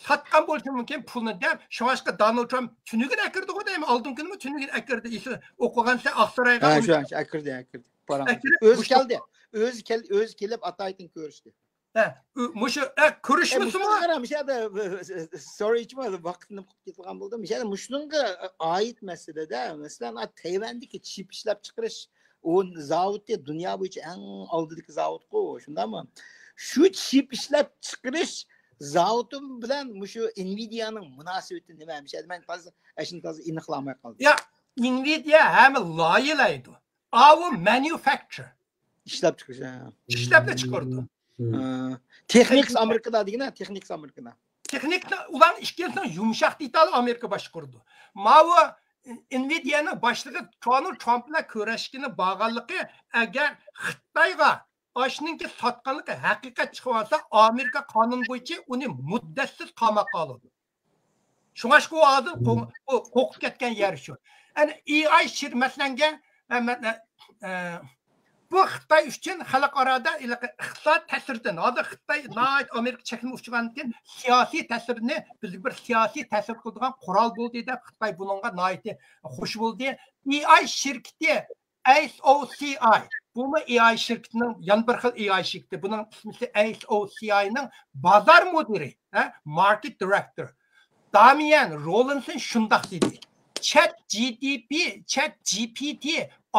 Satqan bo'lishi mumkin pulni deb, shunga Donald Trump tunugini akirdi deymi? Oldin kunimi tunugini akirdi. O'qigansa Oqsaroyga. Ha, shu akirdi. O'zi kelib ataytin ko'rishdi. Mushu ko'rishmisimi? Mishada sorry ichmadi, vaqtni ketgan bo'ldi. Mishada mushunga oid masalada, masalan, Tayvandagi chip ishlab chiqarish o zavodda dunyo bo'yicha eng oldingi zavod-ku, shundami? Shu chip ishlab chiqarish zavodi bilan mushu Nvidia'ning munosabati nima? Mishada men toza aniqlamay qoldim. Ya, Nvidia ham loyihalaydi. Avu manufacture ishlab chiqarish. Ishlab chiqardi. Texniks Amerikada degina, Texniks Amerikada. Texnikni ular ishkentdan yumshoq detal Amerika boshqurdi. Mava Nvidia'ning boshlig'i Donald Trump bilan ko'rashgani borganligi agar Xitoyga oshningki sotganligi haqiqat chiqib olsa, Amerika qonun bo'yicha uni muddatsiz qamoqqa oladi. Shunga shu hozir qo'qib ketgan yer shu. Ana AI shirmatlanga bu Xitoy uchun xalqaroda iqtisod ta'siridan, hozir Xitoy Amerika cheklab uchgandan siyosiy ta'sirni biz bir siyosiy ta'sir qiladigan qurol bo'ldi deb Xitoy bunga noiti xush bo'ldi. AI shirkati SOCI bu AI şirketinin yan bir xil AI şirketi. Bunun ismi SOCI'nin bozor mudiri, market director Damian Rollinson shundoq dedi. ChatGPT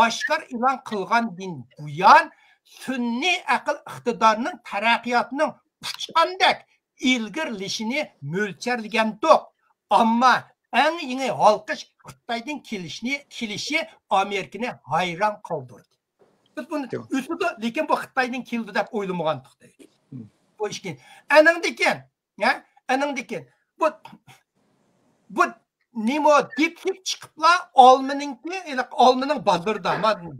oshkor e'lon qilgandan buyon sun'iy aql iqtidorining taraqqiyotning uchqandek ilgirlashini mo'ljallandik. Ammo eng yangi olqish Xitoydan kelishi Amerikani hayron qoldirdi. Biz buni o'sida, lekin bu Xitoydan keldi deb o'ylamagandik. Bu ishki. Anandikan, bu nima diplik chiqibla olmaninki, olmaning bozorda,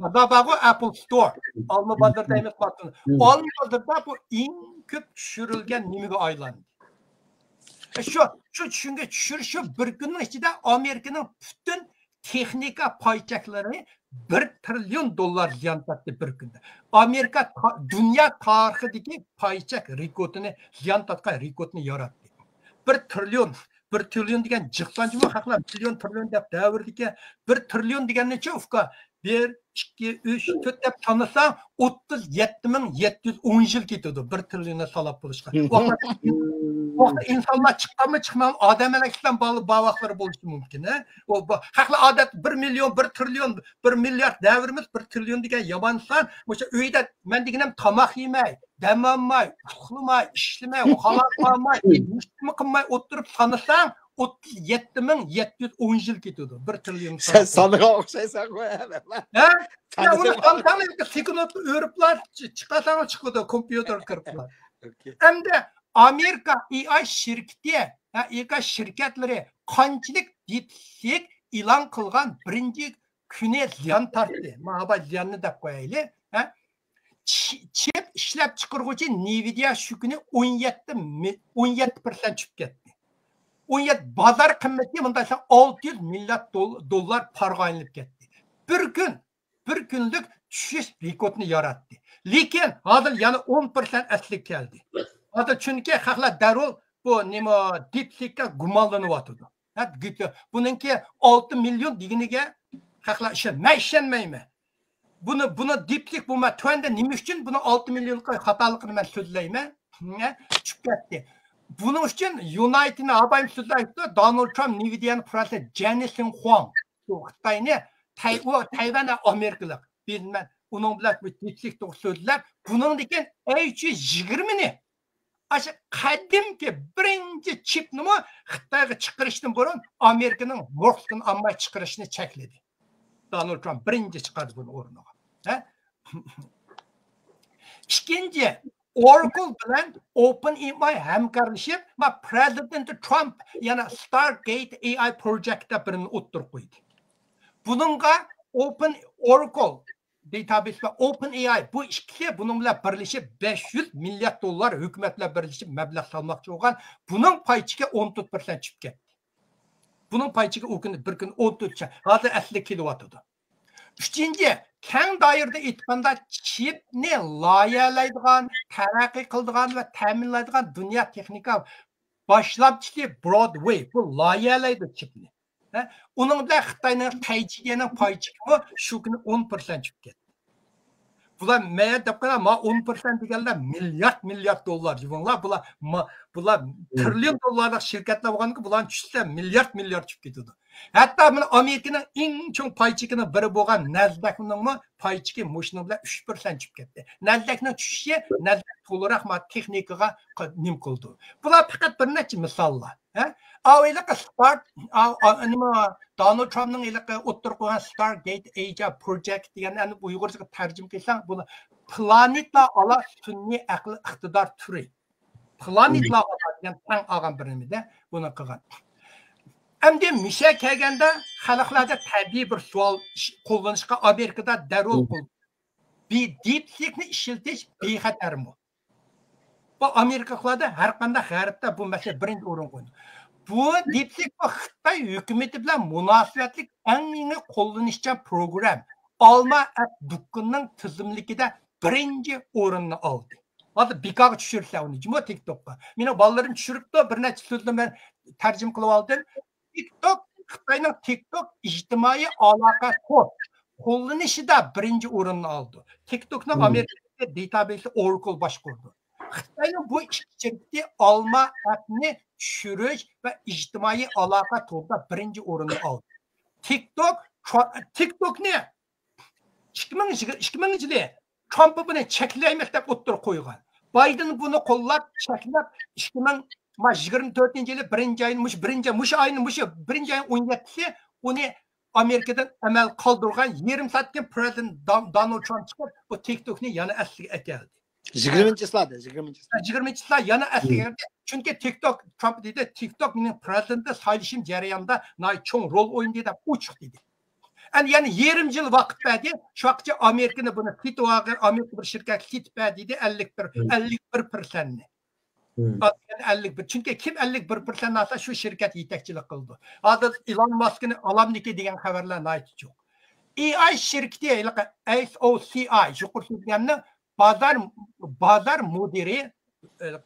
badabago Apple Store, olma bozorda emas qotdi. Olma bozorda bu eng ko'p tushirilgan nimaga aylandi. Shu tushirishi bir kunning ichida Amerikaning butun texnika paychaklari $1 trillion ziyon tortdi bir kunda. Amerika dunyo tarixidagi paychak rekordini ziyon tortgan rekordni yaratdi. 1 trillion degan jiqsanchimi haqlar trillion deb davrdiga 1 trillion degan necha ufka 1 2 3 4 deb tanısang 37.710 yil ketadi 1 trillionni salab bo'lishga. Vaqt insonlar chiqmay odam alakdan bavaqlar bo'lishi mumkin. O haqli odat 1 million 1 trillion 1 milliard davrimiz 1 trillion degan yomonsan o'sha uyda men deganim tomoq yemay dam olmay uxlamay ishlamay xalos qolmay ishmi qilmay o'tirib sanasang 37.710 yil ketadi 1 trillion. Sen sanığa o'xshaysan qo'y. Ha? Uni qanday sekund o'riblar chiqasan chiqadi kompyuter kiriblar. Hamda Amerika AI şirketlari qanchalik dipsik e'lon qilgan birinchi kuni ziyon tortdi. Mana bu ziyonni deb qo'yaylik. Chip ishlab chiqaruvchi Nvidia shu kuni 17% tushib ketdi. 17 bozor qimmati bundaysa 600 milliard dollar parg'aynib ketdi. Bir kunlik tushish rekordni yaratdi. Lekin hozir yana 10% asli keldi. Hozir chunki xalqlar darrov bu nima dipsikka gumonlanyapti. Buningki 6 million deginiga xalqlar ishonmaymi? Buni dipsik bo'lma tuanda nima uchun buni 6 millionga xatoligini men so'zlayman. Tushib ketdi. Buning uchun United Arab So'zlaydi Donald Trump Nvidia'ni professor Jensen Huang Xitoyni Tayvan Amerikalik bilman uning bilan bu dipsik to'g'ri so'zlab buningdagi 320 ni Aşı qadimki birinchi chipni Xitoyga chiqarishdan burun Amerikaning Moskvani ammay chiqarishni chekladi. Donald Trump birinchi chiqardi buni o'rniga. Ikkinchi Oracle bilan OpenAI hamkorlashib va President Trump yana Stargate AI projektda birini o'ttirib qo'ydi. Buningga Oracle database va OpenAI bu ikkisi bunun bilan birlashib 500 milliard dollar hukumatlar birlashib mablag' solmoqchi bo'lgan. Buning paychiga 14% tushib ketdi. Buning paychiga o kuni bir kun 14%. Hozir asli kelyotdi. Uchinchi, keng doirada aytganda chipni loyihalaydigan, taraqqiy qiladigan va ta'minlaydigan dunyo texnika boshlabchisi Broadway bu loyihalaydi chipni. Onun bilan Xitoyning Tayjigening paychigi shu kuni 10% tushib ketdi. Bular men deb qara, 10% deganlar milliard dollar yig'inglar. Bular trillion dollarlik shirkatlar bo'lganki, bular tushsa milliard tushib ketadi. Hatto mana Amerikaning eng chong paychigini biri bo'lgan Nasdaqning paychigi mushning bilan 3% tushib ketdi. Nasdaqning tushishi Nasdaq to'liq texnikaga nim qildi. Bular faqat bir necha misollar. Donald Trump'ның o'ttirib qo'ygan Stargate AI project deganni uyg'urchaga tarjima qilsang, bu planetlar ala sun'iy aql iqtidor turi. Planetlar ala degan tang olgan birimida buni qilgan. Endi misha kelganda xalqlarda tabiiy bir savol qo'llanishga Amerikada darrov qo'ydi. Deepseek'ni ishlatish bexatarmi? Bu Amerikalarda har qanday g'arbda bu masala birinchi o'rin qo'ydi. Bu Deepseek Xitoy hukumati bilan munosabatlik eng yangi qo'llanishchan program olma dukkanning tizimligida birinchi o'rinni oldi. Hozir bekaga tushirsa uni jimo TikTokka. Meni bolalarim tushiribdi, bir necha so'zni men tarjima qilib oldim. Xitoyning TikTok ijtimoiy aloqa qo'llanishida birinchi o'rinni oldi. TikTokning Amerikadagi database Oracle boshqardi. Xitoyning bu ishchilikda olma appni tushirish va ijtimoiy aloqa to'g'risida birinchi o'rinni oldi. TikTok ne? 2000 Trump'ı bunu çekileymek de oturup koygan. Biden bunu kollap, çekilip 2024 yılı birinci ayın, birinci ayın 17'si onu Amerika'dan emel kaldırgan 20 saatken President Donald Trump çıkıp bu TikTok'ni yana asliga eteldi. 20-chilar yana asliga geldi. Çünkü Trump dedi, TikTok benim prezident'e sayılışım jarayonida çoğun rol oynadı dedi, uçuk dedi. Yani 20 yıl vakit verdi. Şu vakti Amerika'nın bunu Amerika bir şirket sit verdi 51%. Yani 51. Çünkü kim 51% alsa şu şirket yetekçilik kıldı. Adı Elon Musk'ın alamdaki diyen haberler ait çok. AI şirketi SOCI şu kursu diyenle bazar müdiri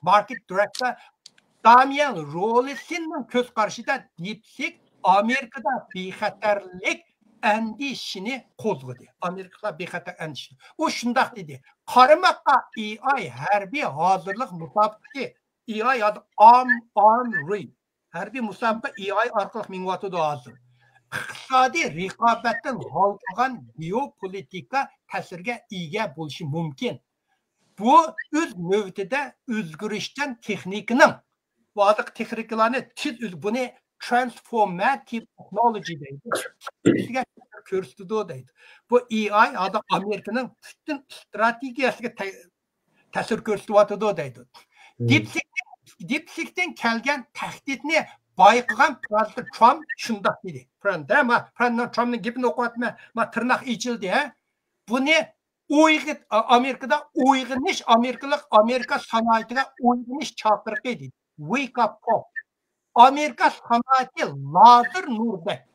market director Damian Rollins'in köz karşıda DeepSeek Amerika'da bexatarlik endişini kozladı. Amerika'da bexatar endişini. O şundak dedi. Qaramakka AI harbiy hazırlık musabaqati AI adı Armory. Harbiy musabaqat AI arqalıq minvatıdı hazır. İqtisadi rekabetten halqagan geopolitika ta'sirga ega bo'lishi mumkin. Bu öz növbetide özgürüşten texnikinin bu adık texniklarını bunu transformative technology deydi. Körüstüdü deydi. Bu AI adı Amerika'nın bütün stratejiyasına tesir körüstüdü deydi. DeepSeek'ten kelgen tehditini bayqıgan President Trump şundak dedi. President Trump'ın gibini okuyatma, tırnak içildi. Bu ne? Amerika'da uygunish Amerika sanayetiga uygunish chaqiriq edi. Wake up call. Amerika sanayeti lazer nurda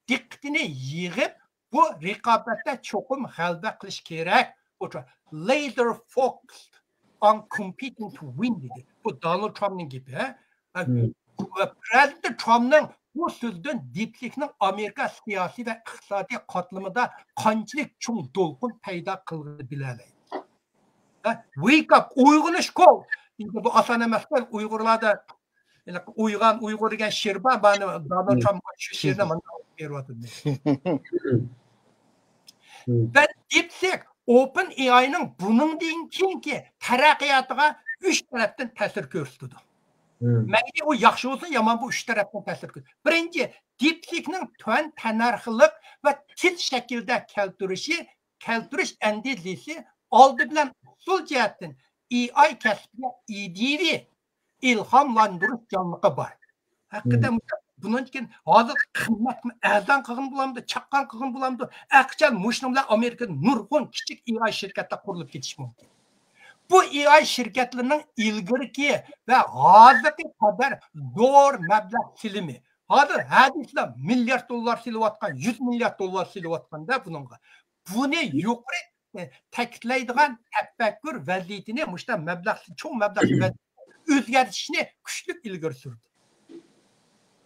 diqqatini yig'ib bu raqobatda cho'qim g'alaba qilish kerak. Laser focused on competing to win dedi. Bu Donald Trump'ning gapi. President Trump'ning bu sözden DeepSeek'ning Amerika siyasi ve iqtisadi qatlamida qanchalik cho'ng to'lqin paydo qilgani bilalaydi. Wake up, uyg'unish kol. Bu oson emas. Uyg'urlarda Uygur degan she'r bor. Donald Trump shu she'rni menga beryapti. Ve DeepSeek OpenAI'ning buningdan keyingi taraqqiyotiga 3 tarafdan ta'sir ko'rsatdi. Mayli o yaxshi bo'lsa, yomon bu 3 tarafdan ta'sir ko'rsatdi. Birinchi, DeepSeek'ning tuan tanarxilik va til shaklda keltirish andizasi oldi bilan usul jihatdan AI kasbiga ideviy ilhomlantirish jonliqi bor. Haqiqatan bundan keyin hozir qimmatmi azon qilgan bo'lamdi, chaqqan qilgan bo'lamdi. Aqchal mushnomlar Amerikada nurg'un kichik AI shirkatlar qurilib ketish mumkin. Bu AI şirketlerinin ilgirki ve hazırki kadar zor meblağ silimi. Hazır hadisle milyar dolar silivatkan, 100 milyar dolar silivatkan da bununla. Bunu yukarı tekleydiğen tefekkür vaziyetini, çok meblağ özgerişini güçlük ilgiri sürdü.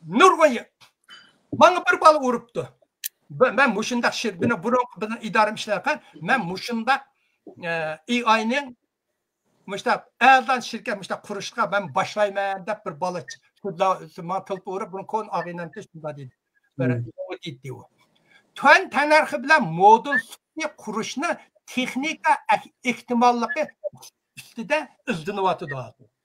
Nurgayı, bana bir bal vuruptu. Ben muşundak şirketini, bunu idarem işlerken, ben muşundak AI'nin Erdan şirket kuruşqa ben başlaymayın deb bir bala sözla tilp urib bunu kon ağinantı şunda dedi. Böyle dedi o. Tuan tanarxı bilan modul kuruşni texnika ehtimollıqı üstüde izdinyapti.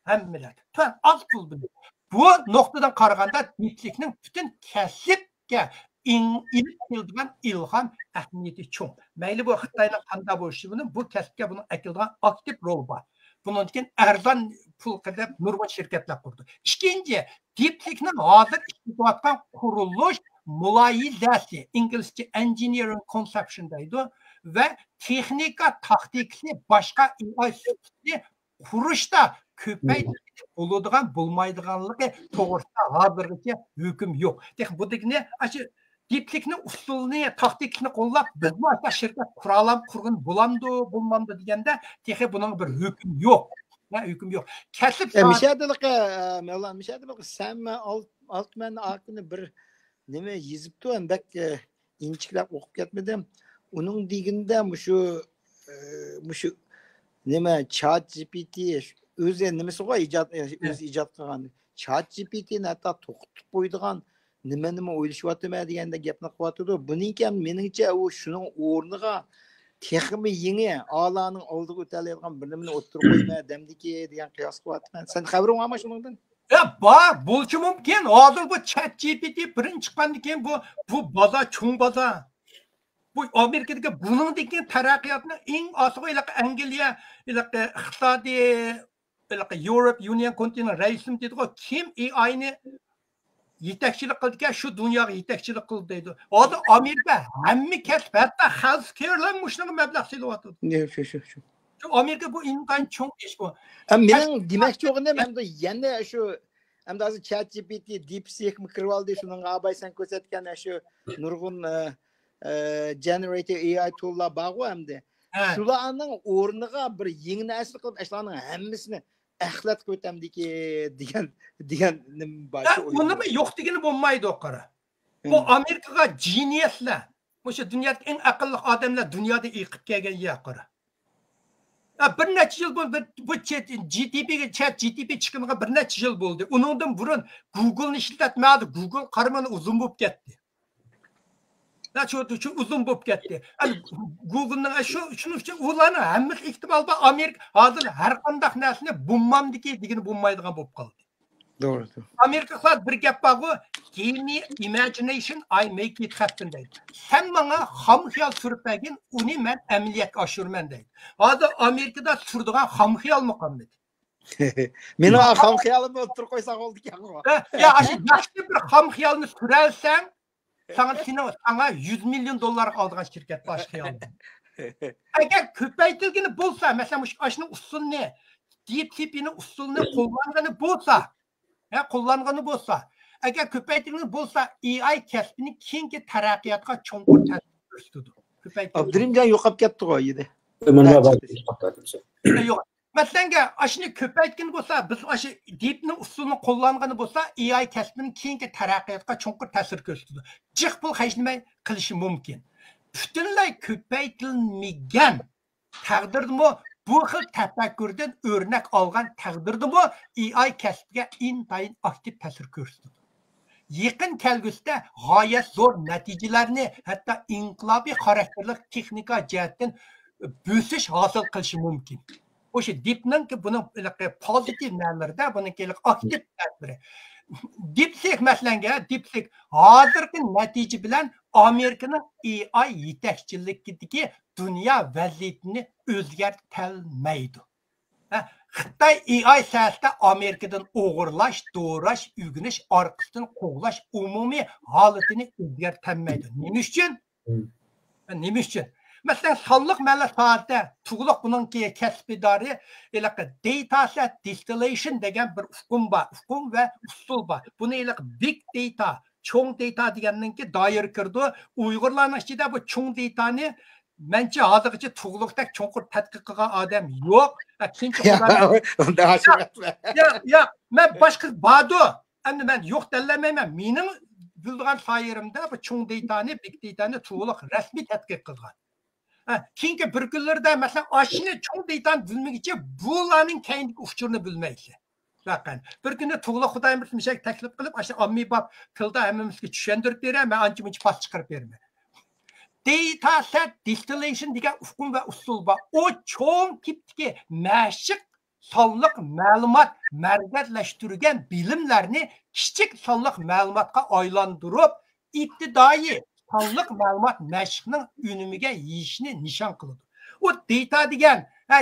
Hammalar. Tuan az pul bilan. Bu noktadan qaraganda DeepSeek'ning bütün kasbga ilgan ilham ahamiyati cho'ng. Mayli bu Xitoyning qanday bo'lishi bu kasbga buni akilgan aktiv rol bor. Bunun için erzan pul kadar nurg'un şirketler kurdu. İkinci, DeepSeek'nin hazır işletmen kuruluş mulayizasi, İngilizce engineering conception'daydı ve texnika taktikli başka AI sistemi kuruşta köpeydi oludığan bulmaydıganlığı doğrusu hazırlıkta hüküm yok. Bu degine açı DeepSeek'nin usulunu, taktikini qo'llab, biz bu şirket kurgun bulmamdı degende tehe bunun bir hüküm yok. Ne hüküm yok. Kesip Mishadılık sen Altman hakkında bir neme yazıptı ben bak inçiklep okup ketmedim. Onun diginde şu neme ChatGPT öz nemesi var öz icat kılgan. ChatGPT'ni hatta to'qitib qo'ydigan nima o'ylashyaptimi deganda gapni qilyapti. Buningki ham meningcha u shuning o'rniga texmi yangi Allohning oldiga o'talayotgan bir nimani o'tirib qo'yma demdiki degan qiyos qilyapman. Sen xabaring bormi shuningdan? Bor, bo'lishi mumkin. Hozir bu ChatGPT birinchi chiqqandan keyin bu bozor cho'ng bozor. Bu Amerikadagi buningdagi taraqqiyotni eng asosiy Angliya, iqtisodiy Europe Union kontinent raisim deydi-ku, kim AI'ni yetakchilik qildi, shu dunyoga yetakchilik qildi deydi. Hozir Amerika hamma kasb, hatto healthcare'lar mushnaga mablag' selyapti. Shu. Shu Amerika bu inqon cho'ng ish bu. Mening demoqchi bo'lganim hamda yana shu hamda hozir ChatGPT, DeepSeek kirib oldi, shuning abaysan ko'rsatgan shu nurg'un generative AI tool'lar bor hamda. Shularning o'rniga bir yangi narsa qilib, shularning hammasini axlat ko'tamdiki degan nima bor. Unimi yo'q degani bo'lmaydi qara. Bu Amerikaga geniuslar, o'sha dunyodagi eng aqlli odamlar dunyoda yiqib kelgan yo'qara. Bir necha yil bo'ldi bu ChatGPT chiqqaniga bir necha yil bo'ldi. Uningdan burun Google'ni ishlatmadi. Google qarmani uzun bo'lib ketdi. Shu uzun bo'lib ketdi. Google'ning shuning uchun ularning hammasi ehtimol Amerika hozir har qanday narsani bo'lmamdiki degani bo'lmaydigan bo'lib qoldi. To'g'ri. Amerikaliklar bir gap bor-ku, give me imagination, I make it happen deydi. Sen bana ham xiyol surib bergin, uni men amaliyotga oshiraman deydi. Hozir Amerikada surdigan ham xiyol muqammeti. Meni ham xiyolimni o'tirib qo'ysa bo'ldi ekan. Ya, yaxshi bir ham xiyolni suralsang, sana 100 milyon dollar oldigan shirkat bosh xiyolni. Agar ko'paytirilgani bo'lsa, masalan, shu usulni, DeepSeek'ning usulini qo'llangani bo'lsa, agar ko'paytirilgani bo'lsa, AI kasbining keyingi taraqqiyotga cho'nqur ta'sir ko'rsatadi. Abdurimjon yo'qolib ketdi-ku edi. Yo'q. Masalan, ashuni ko'paytgan bo'lsa, biz shu Deep'ning usulini qo'llangani bo'lsa, AI kasbining keyingi taraqqiyotga cho'nqur ta'sir ko'rsatadi. Jiq pul hech nima qilishi mumkin. Butunlay ko'paytirilmagan taqdirdimi bu xil tafakkurdan o'rnak olgan taqdirdimi AI kasbiga intayin aktiv ta'sir ko'rsatadi. Yaqin kelgusida g'oyat zo'r natijalarni, hatto inqilobiy xarakterli texnika jihatdan bo'sish hosil qilishi mumkin. O'sha Deep'ning buni pozitiv ma'nolarda buniki aktiv ta'siri. DeepSeek masalanga, DeepSeek hozirgi natija bilan Amerikaning AI yetakchiligidagi dunyo vaziyatini o'zgartirmaydi. Xitoy AI sohasida Amerikadan o'g'irlash, do'rash, o'rganish, orqasidan qo'g'lash umumiy holatini o'zgartirmaydi. Nima uchun? Masalan, sonliq ma'lumot sohasida tug'liq buningki kasbidori data set distillation degan bir uqum bor, uqum va usul bor. Buni big data, cho'ng data deganninki doir kirdi. Uyg'urlarning ichida bu cho'ng datani mencha hozirgacha tug'liqdek cho'nqur tadqiq qilgan odam yo'q. Yo'q, men boshqa badu. Endi men yo'q demayman. Mening bilgan soyerimda bu cho'ng datani, big datani tug'liq rasmiy tadqiq qilgan. Chunki bir kunlarda masalan ashni cho'ng datani bilmagicha bularning keyingi uchurni bilmaydi. Bakın, bir kunda tug'liq xudoyimiz mishak taklif qilib, ashni ommabop tilda hammamizga tushuntirib beraman, men ancha-muncha pas chiqarib beraman. Data set distillation degan uqum va usul bor. O cho'ng tipdagi mashq sonliq ma'lumot markazlashtirgan bilimlarni kichik sonliq ma'lumotga aylantirib, ibtidoiy sonliq ma'lumot mashqning unumiga yeyishni nishon qiladi. O data degan,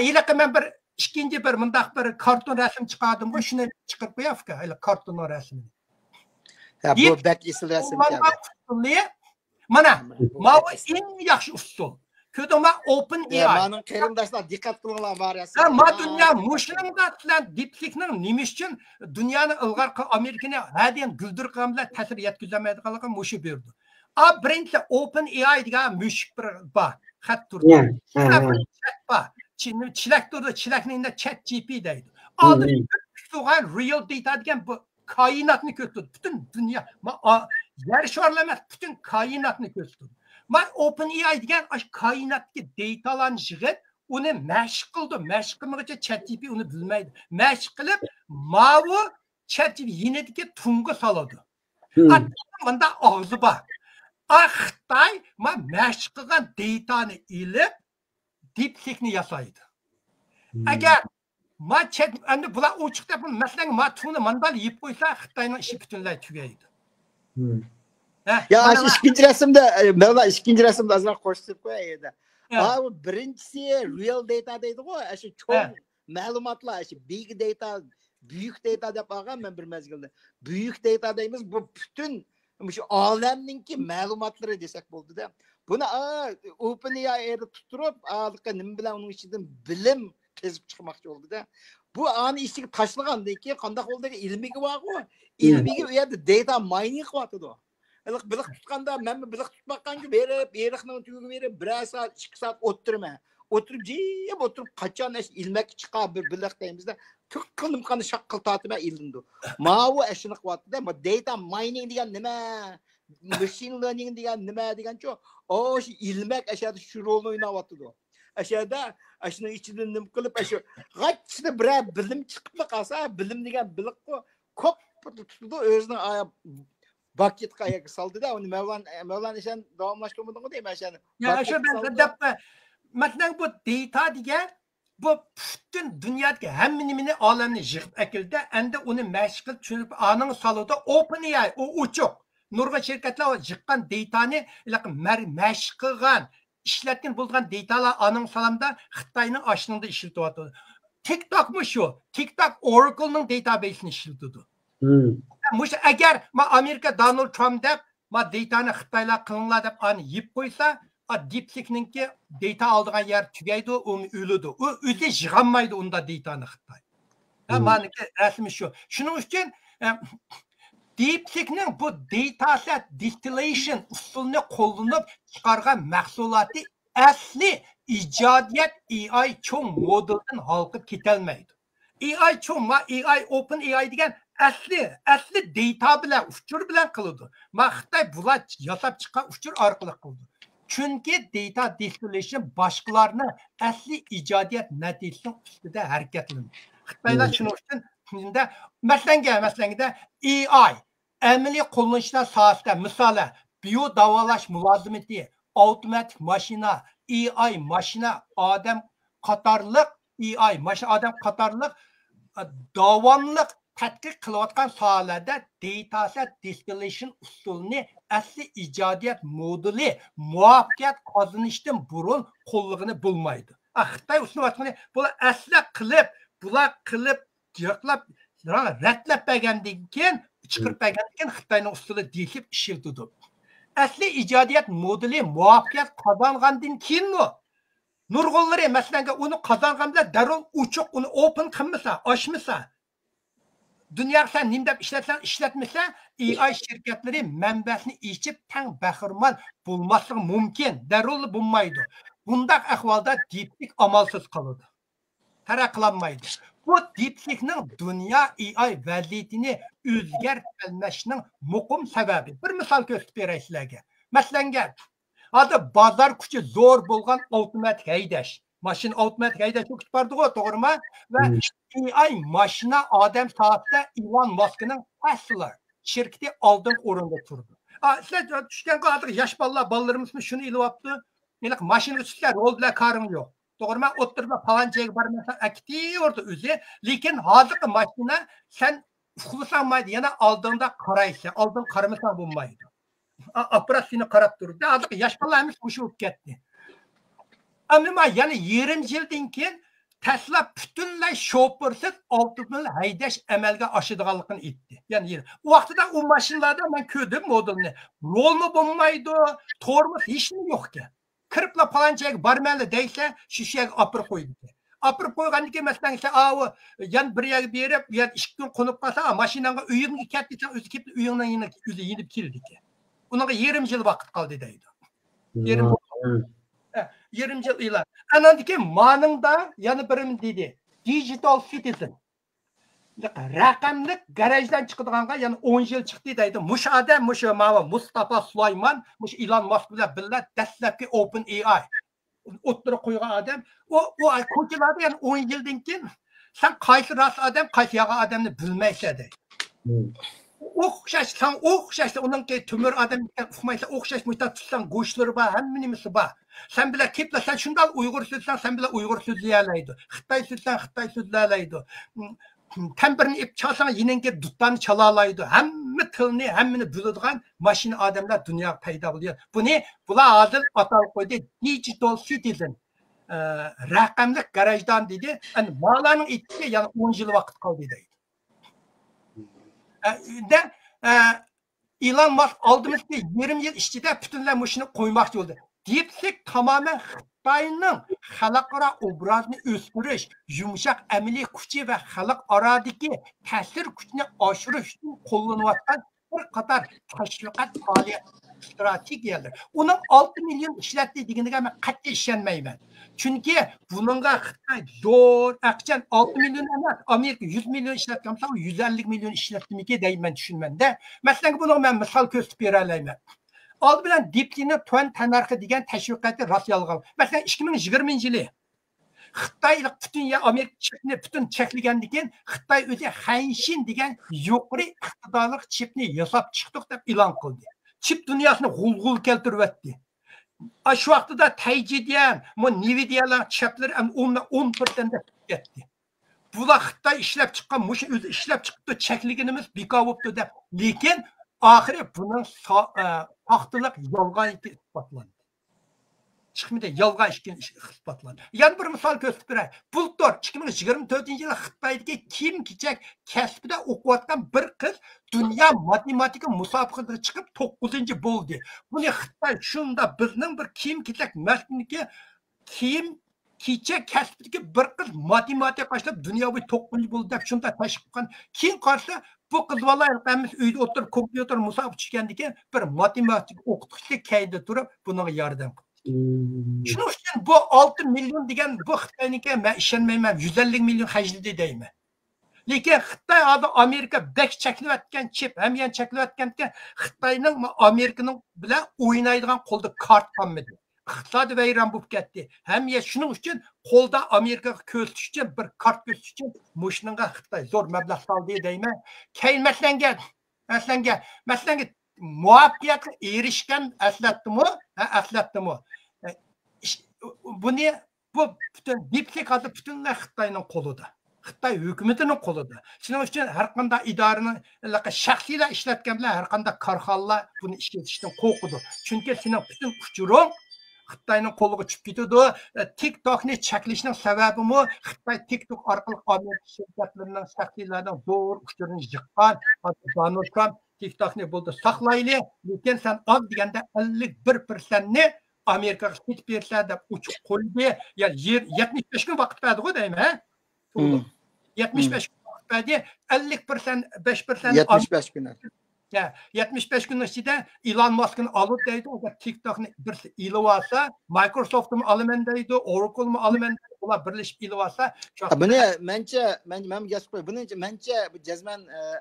yiliqi men bir ikkinchi bir mundaq bir karton rasm chiqardim-ku, shuni chiqarib qo'yafka, karton rasmini. Bu back isl rasm kabi. Mana, bu eng yaxshi usul. Ko'dama Open AI. Mening qarindoshlar diqqat qilinglar barasi. Ma dunyo mushunga bilan DeepSeek'ning nima uchun dunyoni ilg'or Amerikani hadin guldir qilgan bilan ta'sir yetkazolmaydiganligi mushu berdi. Birinchi Open AI degan mushuk bir bor, xat turdi. Chilak turdi, chilakning ChatGPT deydi. Oldin tug'an real data degan bu koinotni ko'rsatdi. Butun dunyo, yer sharlar emas, butun koinotni ko'rsatdi. Men OpenAI degan koinotdagi datalarni yig'ib, uni mashq qildi. Mashq qilmaguncha ChatGPT uni bilmaydi. Mashq qilib, mavu ChatGPT yinidagi tunga soladi. Bunda ağzı var. Xitay məşq qilgan datani ilib deepseekni yasaydı. Agar endi bular ochiqda masalan matuni mandal yeb qo'ysa Xitoyning ishi butunlay tugaydi. Ya ikinci resimde Mevla ikinci resimde azıcık koşturup koyaydı. Abi birincisi real data deydi o. Şu çok malumatlar, big data, büyük data dep ağam ben bir mezgilde. Büyük data deyimiz bu bütün şu alemninki malumatları desek oldu da. Bunu OpenAI'de tuturup ağırlıkla nim bilen onun içinden bilim kezip çıkmakçı oldu da. Bu anı işi taşlıgan değil ki kandak oldu ki ilmigi var o. İlmigi uyardı data mining vardı o. Bilik tutqanda men bilik tutmakkan ki berip eriqning tüyügü berip 1 saat 2 saat o'tirma. O'tirib jeyip o'tirib qachon ilmek chiqa bir bilik deymizda tuk qilib qani shaqqil tatma ilindi. Mavu ashuni qilyapti-da, data mining degan nima? Machine learning degan nima degancho, o shu ilmek ashada shu rolni o'ynayapti-da. Ashada ashuni ichidan nim qilib ashu g'achchida bir bilim chiqib qolsa, bilim degan bilik-ku ko'p tutdi o'zining Bakit kayak saldı da onu Mevlan sen davamlaştırmadın mı diyeyim sen? Ya şu ben de mesela bu data diye bu bütün dünyadaki hemminimini alemini yıkıp ekildi. Ende onu meşgul çünkü anın salıda OpenAI o uçuk. Nurga şirketler o yıkan datani meşgulgan işletken bulduğun datalar anın salamda Xitayning aşınında işiltiyordu. TikTok mu şu? TikTok Oracle'ның database'ini işiltiyordu. Agar Amerika Donald Trump deb datani Xitoylar qilinglar deb ani yeb qo'ysa, DeepSeek'ninki data oldigan yer tugaydi, u o'ladi. U o'zi yig'olmaydi unda datani Xitoy. Meniki rasmi shu. Shuning uchun DeepSeek'ning bu data distillation usulini qo'llanib chiqargan mahsuloti asli ijodiyat AI cho'ng modeldan halqib ketolmaydi. AI cho'ng AI OpenAI degan asli data bilan uchur bilan qiladi. Xitoy bular yasab chiqqan uchur orqali qildi. Chunki data distillation boshqalarni asli ijodiyat natijasi ustida harakatlanadi. Xitoylar shuning uchun shunda masalanga AI amaliy qo'llanishlar sohasida misolan bio davolash mulozimati, avtomatik mashina, AI mashina, odam qatorliq AI mashina odam qatorliq davomliq tadqiq qilayotgan sohalarda data distillation usulini asli ijodiyat modeli muvaffaqiyat qozonishdan burun qo'llig'ini bo'lmaydi. Xitoy usulini bular asli qilib yo'qlab ratlab bergandan keyin chiqirib bergandan keyin Xitoyning usuli deyilib ishiltidi. Asli ijodiyat modeli muvaffaqiyat qozongandan keyinmi nurg'unlari masalan uni qozonganda darrov uchuq uni open qilmasa, ochmasa dünya sen nimdep işletmese AI şirketleri menbesini içip tang bahırman bulması mümkün. Derul bulmaydı. Bundak ahvalda DeepSeek amalsız kalıdı. Teraklanmaydı. Bu DeepSeek'nin dünya AI vaziyetini özgertelmesinin mukum sebebi. Bir misal göstereyim sizlerge. Mesela adı bazar küçü zor bulgan otomatik haydaş. Maşın otomatik haydaş çok vardı o doğru mu? Ve AI maşına adam saatte Elon Musk'ın Tesla şirketi aldığım oranda turdu. Size düşken kadar yaş ballarımız şunu ilu yaptı. Yani maşını üstler rol bile karım yok. Doğru mu? Oturma falan cek var mesela aktiyordu özü. Lakin hazır maşına sen kulusanmaydı. Yani aldığında karaysa, aldığın karamısan bulmaydı. Operasyonu karap durdu. Hazır yaş ballarımız kuşup gitti. Ama yani 20 yıldan keyin Tesla bütünlay şoförsüz avtomobil haydash amalga oshadiganligini aytdi. Yani o vaqtida o mashinlarda men ko'rdim modelni. Rolmi bo'lmaydi, tormoz hech nima yo'q ekan. Kiribla palanchaga bormayli deysa, shishaga opirib qo'ydi. Opirib qo'ygandan keyin masalan, yan bir yerga berib, bu yer 2 kun qo'nib qolsa, mashinanga uyingga ketdi, o'zi kelib uyingdan yana o'zi yinib keldi ekan. Unaga 20 yil vaqt qoldi deydi. 20 yıl ilan. Anandaki manında yanı birim dedi. Digital citizen. Rakamlık garajdan çıkıdığanga yani 10 yıl çıktı deydi. Muş adam, muş Mustafa Sulayman, muş Elon Musk bilen birler dastlabki OpenAI. O'ttirib qo'ygan adam. O ko'chalarda yani 10 yildan keyin sen qaysi ras adam, qaysi yağı adamni bilmaysan deydi. o'xshash uningki tumor odam uqmaysa o'xshash muhitda tutsan go'shtlari bor, hamma nimasi bor. Sen bilan kepla sen shunday Uyg'ur so'zsan, sen bilan Uyg'ur so'zlay oladi. Xitoy so'zsan, Xitoy so'zlay oladi. Tembirini ip çalsan yinenge duttan çalalaydı. Hamma tilni, hammani biladigan mashina odamlar dunyoga paydo bo'ldi. Bular hozir atal qo'ydi digital citizen. Raqamli garajdan dedi. Ani bolaning itga yana 10 yil vaqt qoldi deydi. Elon Musk oldimizda 20 yil ichida butunlay mushuni qo'ymoqchi bo'ldi. DeepSeek tamamen Xitoyning xalqaro obrazini o'stirish, yumshoq amaliy kuchi va xalqarodagi ta'sir kuchini oshirish uchun qo'llanayotgan bir qator tashviqot faoliyat strategiyalar. Uning 6 million ishlatdi deganiga men qat'iy ishonmayman. Chunki buningga Xitoy zo'r aqchan 6 million emas, Amerika 100 million ishlatgan bo'lsa, 150 million ishlatdimiki deyman tushunmanda. Masalan, buni men misol ko'rsatib bera olaman. Oldi bilan DeepSeek'ning tuan tanarxi degan tashviqotni rost yolg'on. Masalan, 2020-yili Xitoylik butun Amerika chipni butun cheklagandan keyin Xitoy o'zi Hanshin degan yuqori iqtidorli chipni yasab chiqdik deb e'lon qildi. Chip dunyosini g'ulg'ul keltiryapti. Shu vaqtda Tayjidian, Nvidia'lar chiplari 10% deb ketdi. Bular Xitoy ishlab chiqqan, mush o'zi ishlab chiqdi, cheklaganimiz bekor bo'libdi deb. Lekin oxiri buni paxtaliq yolg'on isbotlandi. Chiqmadi, yolg'on isbotlandi. Yana bir misol ko'rsatib beray. Bultor 2024-yili Xitoydagi kiyim-kechak kasbida o'qiyotgan bir qiz dunyo matematika musobaqasiga chiqib 9-chi bo'ldi. Buni Xitoy shunda bizning bir kiyim-kechak mashiniki kiyim-kechak kasbidagi bir qiz matematika boshlab dunyoga 9-chi bo'ldi deb shunda tashib qilgan. Keyin qarsa bu qiz vallahi uyda o'tirib kompyuter musobaqa tushgandan keyin bir matematik o'qituvchi kayda turib bunga yordam qildi. Shuning uchun bu 6 million degan bu Xitoyniki men ishonmayman, 150 million hajlidi deyman. Lekin Xitoy hozir Amerika bek cheklayotgan chip, ham yana cheklayotgandan Xitoyning Amerikaning bilan o'ynaydigan qo'lda kart qolmadi. Iqtisodiy vayron bo'lib ketdi. Hamma shuning uchun qo'lda Amerikaga ko'rsatish uchun bir kart ko'rsatish uchun mushninga Xitoy zo'r mablag' soldi deyman. Keyin maslanga muvaffaqiyatga erishgan aslatdimi? Bu butun DeepSeek hozir butunlay Xitoyning qo'lida. Xitoy hukumatining qo'lida. Shuning uchun har qanday idoraning shaxsiylar ishlatgan bilan har qanday korxonalar buni ishlatishdan qo'rqadi. Chunki sening butun kuchuring Xitoyning qo'liga tushib ketadi. TikTokni cheklashning sababimi Xitoy TikTok orqali Amerika shirkatlarining shaxsiylarining zo'r kuchurini yiqqan. Donald Trump TikTokni bo'ldi saqlayli, lekin sen oz deganda 51%ni Amerikaga ketib bersa deb uçuq qo'ydi. Yani 75 kun vaqt berdi-ku deyman. 75 kun vaqt berdi. 50%, 5% 75 kun. Ya 75 kun ichida Elon Musk'ni olib deydi. O TikTokni bir ilib olsa, Microsoft'ni olaman deydi, Oracle'ni olaman deydi. Ular birlashib ilib olsa, buni men gap qo'y. Buni mencha bu jazman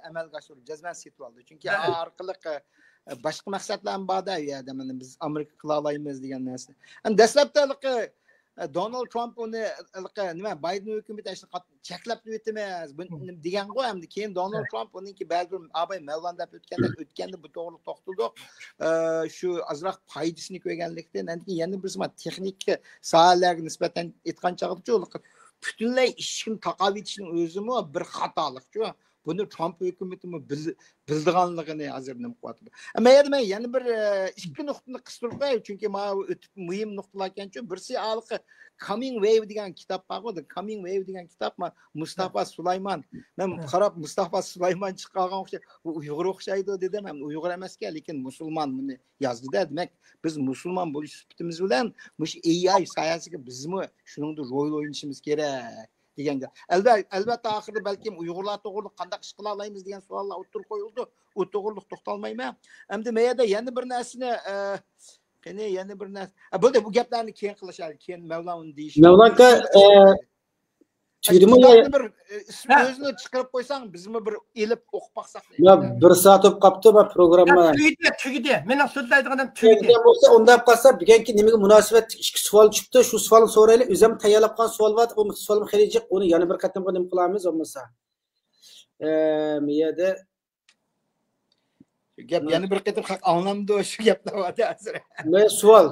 amalga oshirdi, jazman setib oldi. Chunki orqali boshqa maqsadlar borda u yerda biz Amerika qila olamiz degan narsa. Dastlabda Donald Trump uni nima Biden hukumati cheklab o'tamiz degan qo'y. Endi keyin Donald Trump uniki balki abay mavlandab o'tganda bu to'g'ri to'xtaldi. Shu azroq foydasini ko'rganlikdan endi yana bir texnik sohalarga nisbatan aytgan chog'da butunlay ishni taqob etishning o'zimi bir xatolik-ku. Buni Trump hukumati bildiganligini hozir nima qilyapti. Ammo men yana bir ikki nuqtani qistirib qo'yay, chunki men o'tib muhim nuqtalar ekan-ku. Birsi haliqi Coming Wave degan kitob bor-ku. Coming Wave degan kitob Mustafa Sulaymon. Men qarab Mustafa Sulaymon chiqqan o'xshaydi. Bu Uyg'ur o'xshaydi dedim. Men Uyg'ur emas-ku, lekin musulmon buni yozdi-da. Demak, biz musulmon bo'lish sifatimiz bilan mush AI sohasiga bizmi shuningdek rol o'ynashimiz kerak. Deganga. Albatta oxirida balki Uyg'urlar to'g'ri qanday ish qila olamiz degan savollar o'tirib qo'yildi. U to'g'riliq to'xtalmayman. Endi meyada yana bir narsani bo'ldi, bu gaplarni keyin qilishadi. Keyin Mavlon deyish. Mavlonga bir o'zini chiqarib qo'ysang, bizmi bir elib o'qib baqsaq. Ya 1 soat o'tib qopti va programma. Tugidi. Men so'zlaydiganim tugidi. Bo'lsa undan qolsa, bugungi nimaga munosabat ikki savol chiqdi. Shu savolni so'raylik. O'zim tayyorlab qo'ygan savol bor. Bu savolni xirijiq. Uni yana bir qatam nima qilamiz bo'lmasa. Miyada Gap yana bir qator anlamda shu gaplar bor hozir. Men savol.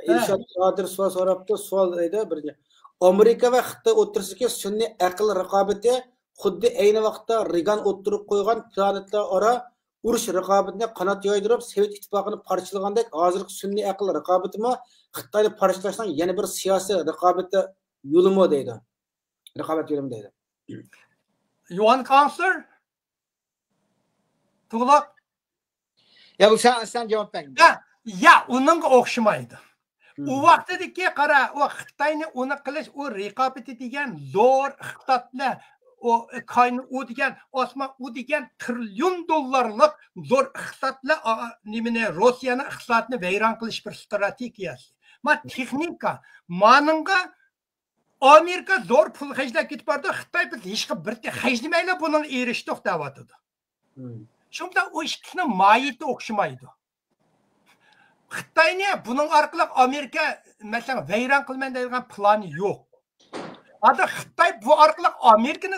İrshad Qodir savol so'rabdi. Savol edi birga. Amerika va Xitoy o'rtasidagi sun'iy aql raqobati xuddi ayni vaqtda Reagan o'ttirib qo'ygan planetlar aro urush raqobatini qanot yoydirib, Sovet ittifoqini parchalagandek, hozirgi sun'iy aql raqobatimi Xitoyni parchalashning yana bir siyosiy raqobati yo'limi deydi. Raqobat yo'limi deydi. You want to answer? Tuğlak. Ya bu sen cevap ver. Ya onunla o'xshamaydi. U vaqtdagi qara, o Xitoyni uni qilish, o raqobat degan zo'r iqtisodlar, o kayni u degan, osmon u degan trillion dollarlik zo'r iqtisodlar nimani Rossiyani iqtisodini vayron qilish bir strategiyasi. Ma texnika, manınğa Amerika zo'r pul xajlab ketib bordi, Xitoy biz hech bir xajlamaylar buning erishdik da'vatidi. Shunda o ikkisini mayiti o'xshamaydi. Xitoyni buning orqali Amerika masalan vayron qilmayman degan plani yo'q. Hozir Xitoy bu orqali Amerikani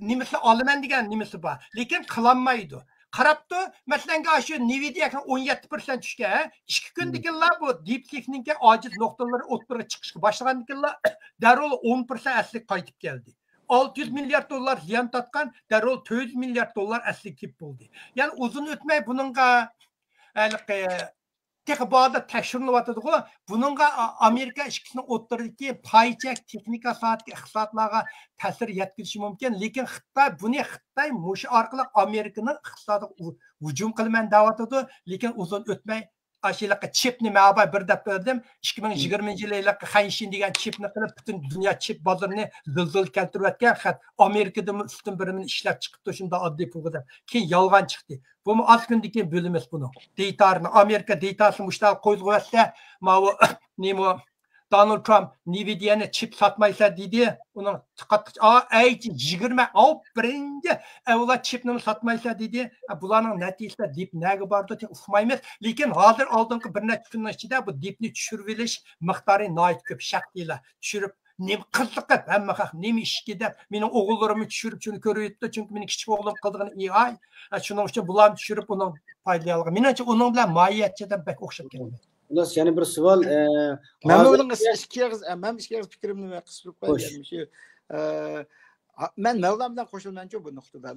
nimasi olaman degan nimasi bor, lekin qilolmaydi. Qarabdi, masalan, shu Nvidia'ga 17% tushgan, 2 kundagilar bu DeepSeek'ning ojiz nuqtalari o'ttirib chiqishga boshlagandikilar darrol 10% asli qaytib keldi. 600 milyar dollar ziyon tatgan, darrol 400 milyar dollar asli kep bo'ldi. Ya'ni uzun o'tmay buningga Texbada təşkilləşdirilib, bununla Amerika işçisinin o'ttiridagi paychak texnika soatga iqtisodlarga ta'sir yetkazishi mumkin, lekin Xitoy mush orqali Amerikaning iqtisodiga hujum qilman da'vatidi, lekin uzun o'tmay ashulaqa chipni ma'ba bir deb berdim, 2020-yilga Hanshin degan chipni qilib butun dunyo chip bozorini zilzil keltirayotgan, xat Amerikada ustun birimini ishlab chiqibdi, shunda oddiy pulga deb. Keyin yolg'on chiqdi. Bu az kundagi bo'limiz buni. Datalarni Amerika datasini mushtal qo'yib mavu nima Donald Trump Nvidia'ni chip sotmaysa dedi. Uni qattiq ayt 20 birinchi avval chipni sotmaysa dedi. Bularning natijasida dip naga bordi deb uqmaymiz. Lekin hozir oldingi bir necha kun ichida bu dipni tushirib olish miqdori noyat ko'p shaqtiylar tushirib nem qiziqib hamma haq nem ishga deb mening o'g'illarimni tushirib shuni ko'ryapti, chunki mening kichik o'g'lim qilgan AI shuning uchun bularni tushirib uni foydalaniga. Menimcha uning bilan moyiyatchidan bak o'xshab keladi. Ular yana bir savol. Men uning ikki fikrimni qisib qo'ydim. Shu men Mavlam bilan qo'shilmanchi bu nuqtada.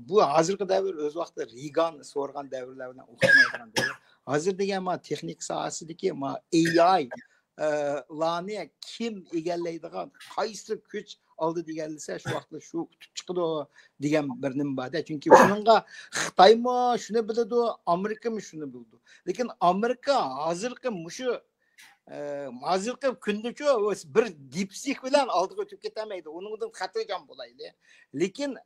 Bu hozirgi davr o'z vaqtida Reagan so'rgan davrlar bilan o'xshamaydigan davr. Hozir degan texnik sohasidagi AI lani kim egallaydigan, qaysi kuch oldi deganlisa shu vaqtda shu chiqdi degan bir nim borda. Chunki buningga Xitoymi shuni biladi, Amerikami shuni bildi. Lekin Amerika hozirgi kundacha bir DeepSeek bilan oldiga o'tib ketamaydi. Uningdan xatirjam bo'laydi. Lekin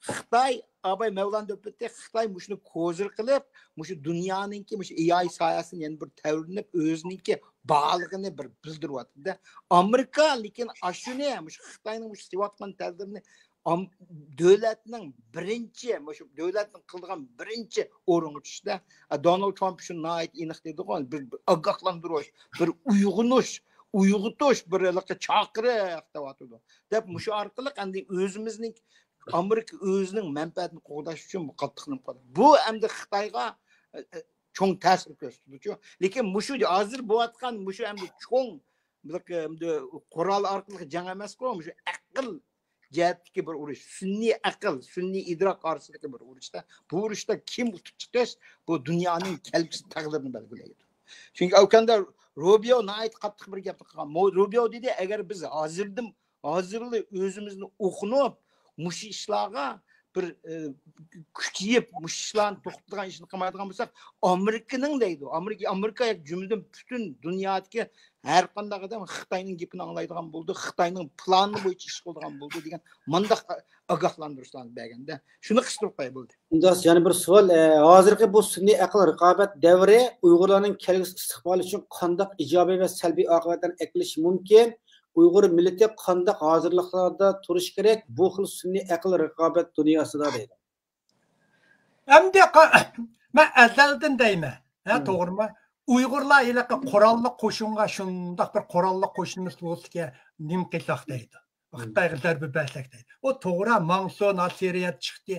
Xitoy abay Mavlan döpetdi, Xitoy shuni ko'zir qilib, shu dunyoninki shu AI sohasini yana bir tavrinib o'zininki bağlığını bir bildiryapti. Amerika lekin ashuni shu Xitoyning shu sevotgan ta'sirini davlatning birinchi shu davlatning qilgan birinchi o'ringa tushdi. Donald Trump shu nayt aniq dedi-ku, bir ogohlantirish, bir uyg'otish, bir chaqiriq deyapti. Deb shu orqali endi o'zimizning Amerika o'zining manfaatini qo'llash uchun bu qattiqlik qildi. Bu endi Xitoyga cho'ng ta'sir ko'rsatdi. Lekin mushu hozir bo'layotgan mushu endi cho'ng qurol orqali jang emas-ku, mushu aql jihatdagi bir urush, sun'iy aql, sun'iy idrok orasidagi bir urushda. Bu urushda kim tutib chiqish bu dunyoning kelgusi taqdirini belgilaydi. Chunki o'kanda Rubio nayt qattiq bir gap qilgan. Rubio dedi, agar biz hozirli o'zimizni o'qinib mush ishlarga bir kuchayib mush ishlarni to'xtatgan ishni qilmaydigan bo'lsak, Amerikaning deydi. Amerika jumladan butun dunyodagi har qanday odam Xitoyning gapini anglaydigan bo'ldi, Xitoyning plani bo'yicha ish qiladigan bo'ldi degan mundaq ogohlantirishlarni berganda shuni qistirib qo'yib bo'ldi. Undas yana bir savol, hozirgi bu sun'iy aql raqobat davri Uyg'urlarning kelgusi istiqboli uchun qanday ijobiy va salbiy oqibatlarni eklashi mumkin? Uyg'ur millati qanday hozirliklarda turish kerak bu xil sun'iy aql raqobat dunyosida deydi. Endi men azaldan deyman, to'g'rimi? Uyg'urlar ilaqa qurolli qo'shinga shundoq bir qurolli qo'shinimiz bo'lsa, nim qilsaq deydi. Xitoyga zarba bersak deydi. O to'g'ri, Manso Nasiriyat chiqdi.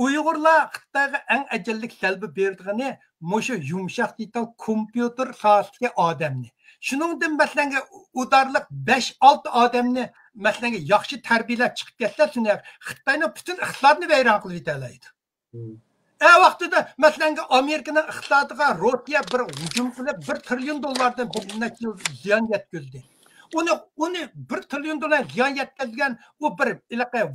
Uyg'urlar Xitoyga eng ajallik salbi berdigani mushu yumshoq detal kompyuter sohasidagi odamni. Shuningdan masalan udarliq 5-6 odamni masalan yaxshi tarbiyalab chiqib ketsa, shunday Xitoyning butun iqtisodini vayron qilib yetalaydi. Vaqtida masalan Amerikaning iqtisodiga Rossiya bir hujum qilib $1 trillion bir necha ziyon yetkazdi. Uni $1 trillion ziyon yetkazgan u bir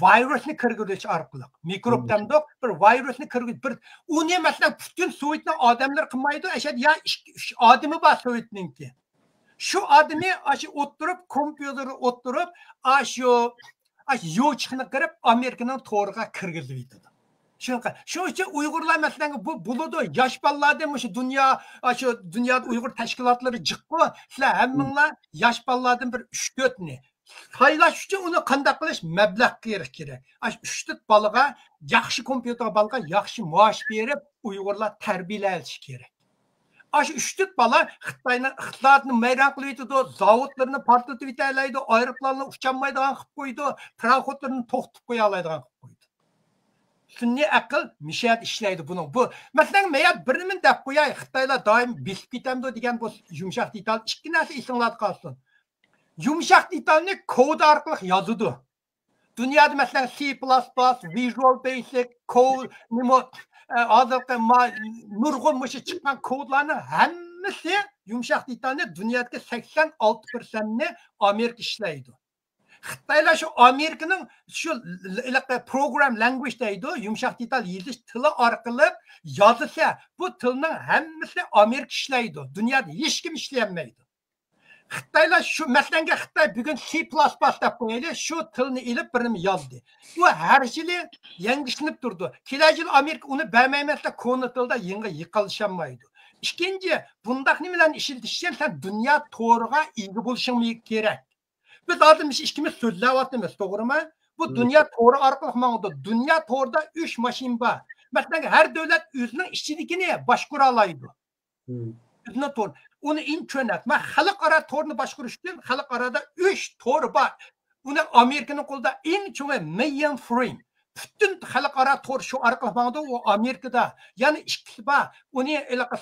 virusni kirgizilish orqali mikrob damdoq bir virusni kirgizib uni masalan butun Sovetning odamlar qilmaydi, ashad ya odami bor Sovetninki. Shu odami ashi o'tirib kompyuterga o'tirib shu yo'chiqni qirib Amerikaning to'riga kirgizib yetadi. Shu uchun Uyg'urlar masalan bu buludi yosh bolalardan shu dunyoda Uyg'ur tashkilotlari jiqqu, sizlar hammanglar yosh bolalardan bir 3-4 ni saylash uchun uni qanday qilish mablag' kerak. 3-4 bolaga yaxshi kompyuter bolaga yaxshi maosh berib Uyg'urlar tarbiyalash kerak. Shu 3-4 bola Xitoyning iqtisodini mayron qilib yetadi, zavodlarni portlatib yetalaydi, aeroplanlarni ucholmaydigan qilib qo'ydi, paraxodlarni to'xtatib qo'ya oladigan qilib qo'ydi. Sunniy aql mishat ishlaydi buni. Bu masalan men birini deb qo'yay, Xitoylar doim bisib ketamdi degan bu yumshoq detal ikki narsa esinglarda qolsin. Yumshoq detalni kod orqali yozadi. Dunyoda masalan C++, Visual Basic, Code, hozirgi nurg'un chiqqan kodlarni hammasi yumshoq detalni dunyodagi 86%ni Amerika ishlaydi. Xitoylar shu Amerikaning shu program language deydi, yumshoq detal yozish tili orqali yozilsa, bu tilning hammasi Amerika ishlaydi. Dunyoda hech kim ishlayolmaydi. Xitoylar shu masalan Xitoy bugun C++ deb qo'yadi, shu tilni ilib birini yozdi. Bu har yili yangilanib turdi. Kelajak yil Amerika uni bermaymasda koni tilda yangi yiqilshamaydi. Ikkinchi, bundaq nimalarni ishlatishsan, sen dunyo to'riga ega bo'lishing kerak. Biz hozir ikkimiz so'zlayapmiz, to'g'rimi? Bu dunyo to'ri orqali mangdi. Dunyo to'rida 3 mashin bor. Masalan, har davlat o'zining ichidagini boshqara oladi. O'zining to'ri. Uni internet, xalqaro to'rni boshqarish uchun xalqaroda 3 to'ri bor. Uni Amerikaning qo'lida eng cho'ngi million frame. Bütün xalqaro to'r shu orqali mangdi, u Amerikada. Ya'ni ikkisi bor. Uni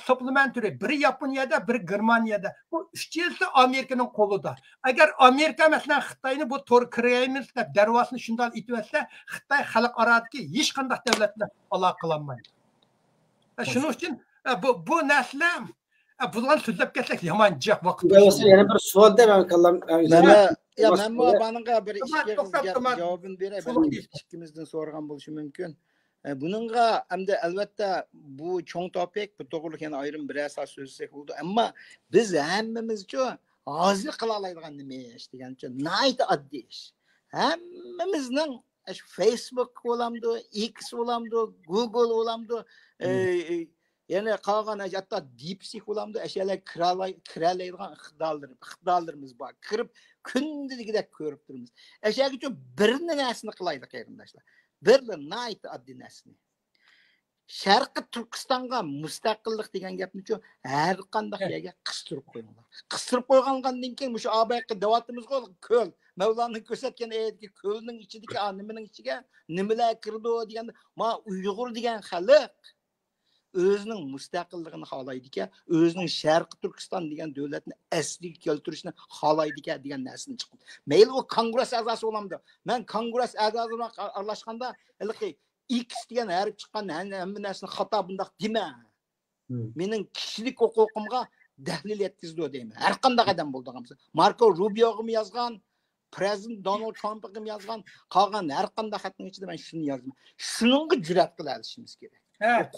supplementary, biri Yaponiyada, biri Germaniyada. Bu uchisi Amerikaning qo'lida. Agar Amerika masalan Xitoyni bu to'r kiraymiz deb darvosini shunday aytsa, Xitoy xalqarodagi hech qanday davlat bilan aloqa qilolmaydi. Shuning uchun bu narsa bularni so'zlab ketsak yomon jiq vaqt. Yana bir savolda men kallam. Ya men bunga bir javobini beray. Ikkimizdan so'ragan bo'lishi mumkin. Buningga hamda albatta bu cho'ng topik, bu to'g'ri yana ayrim bir asos so'zsak bo'ldi. Ammo biz hammamizcha hozir qila oladigan nima ish degancha night oddiy ish. Hammamizning Facebook bo'lamdi, X bo'lamdi, Google bo'lamdi, yani qolgan hatto DeepSeek bo'lamdi, ashyalar kiralaydigan iqtidorlarimiz bor. Kirib kundligidek ko'rib turibmiz. Ashyaga bir narsani qilaylik qarindoshlar. Bir night oddiy narsani. Sharqi Turkistonga mustaqillik degan gapni har qanday yerga qistirib qo'yinglar. Qistirib qo'ygandan keyin shu abayqi davatimiz ko'l. Mavloning ko'rsatgan aytki ko'lning ichidagi nimaning ichiga nimalar kirdi deganda, ma Uyg'ur degan xalq o'zining mustaqilligini xohlaydi-ku, o'zining Sharqi Turkiston degan davlatni asliga keltirishni xohlaydi-ku degan narsani chiqdi. Mayli u kongress a'zosi bo'lamdi. Men kongress a'zosi bilan aralashganda X degan harf chiqqan hamma narsani xato bundaq dema. Mening kishilik huquqimga dalil yetkazdi deyman. Har qanday odam bo'lganimsa, Marco Rubio'ga yozgan, Prezident Donald Trump'ga yozgan, qolgan har qanday xatning ichida men shuni yozdim. Shuningga jur'at qilishimiz kerak.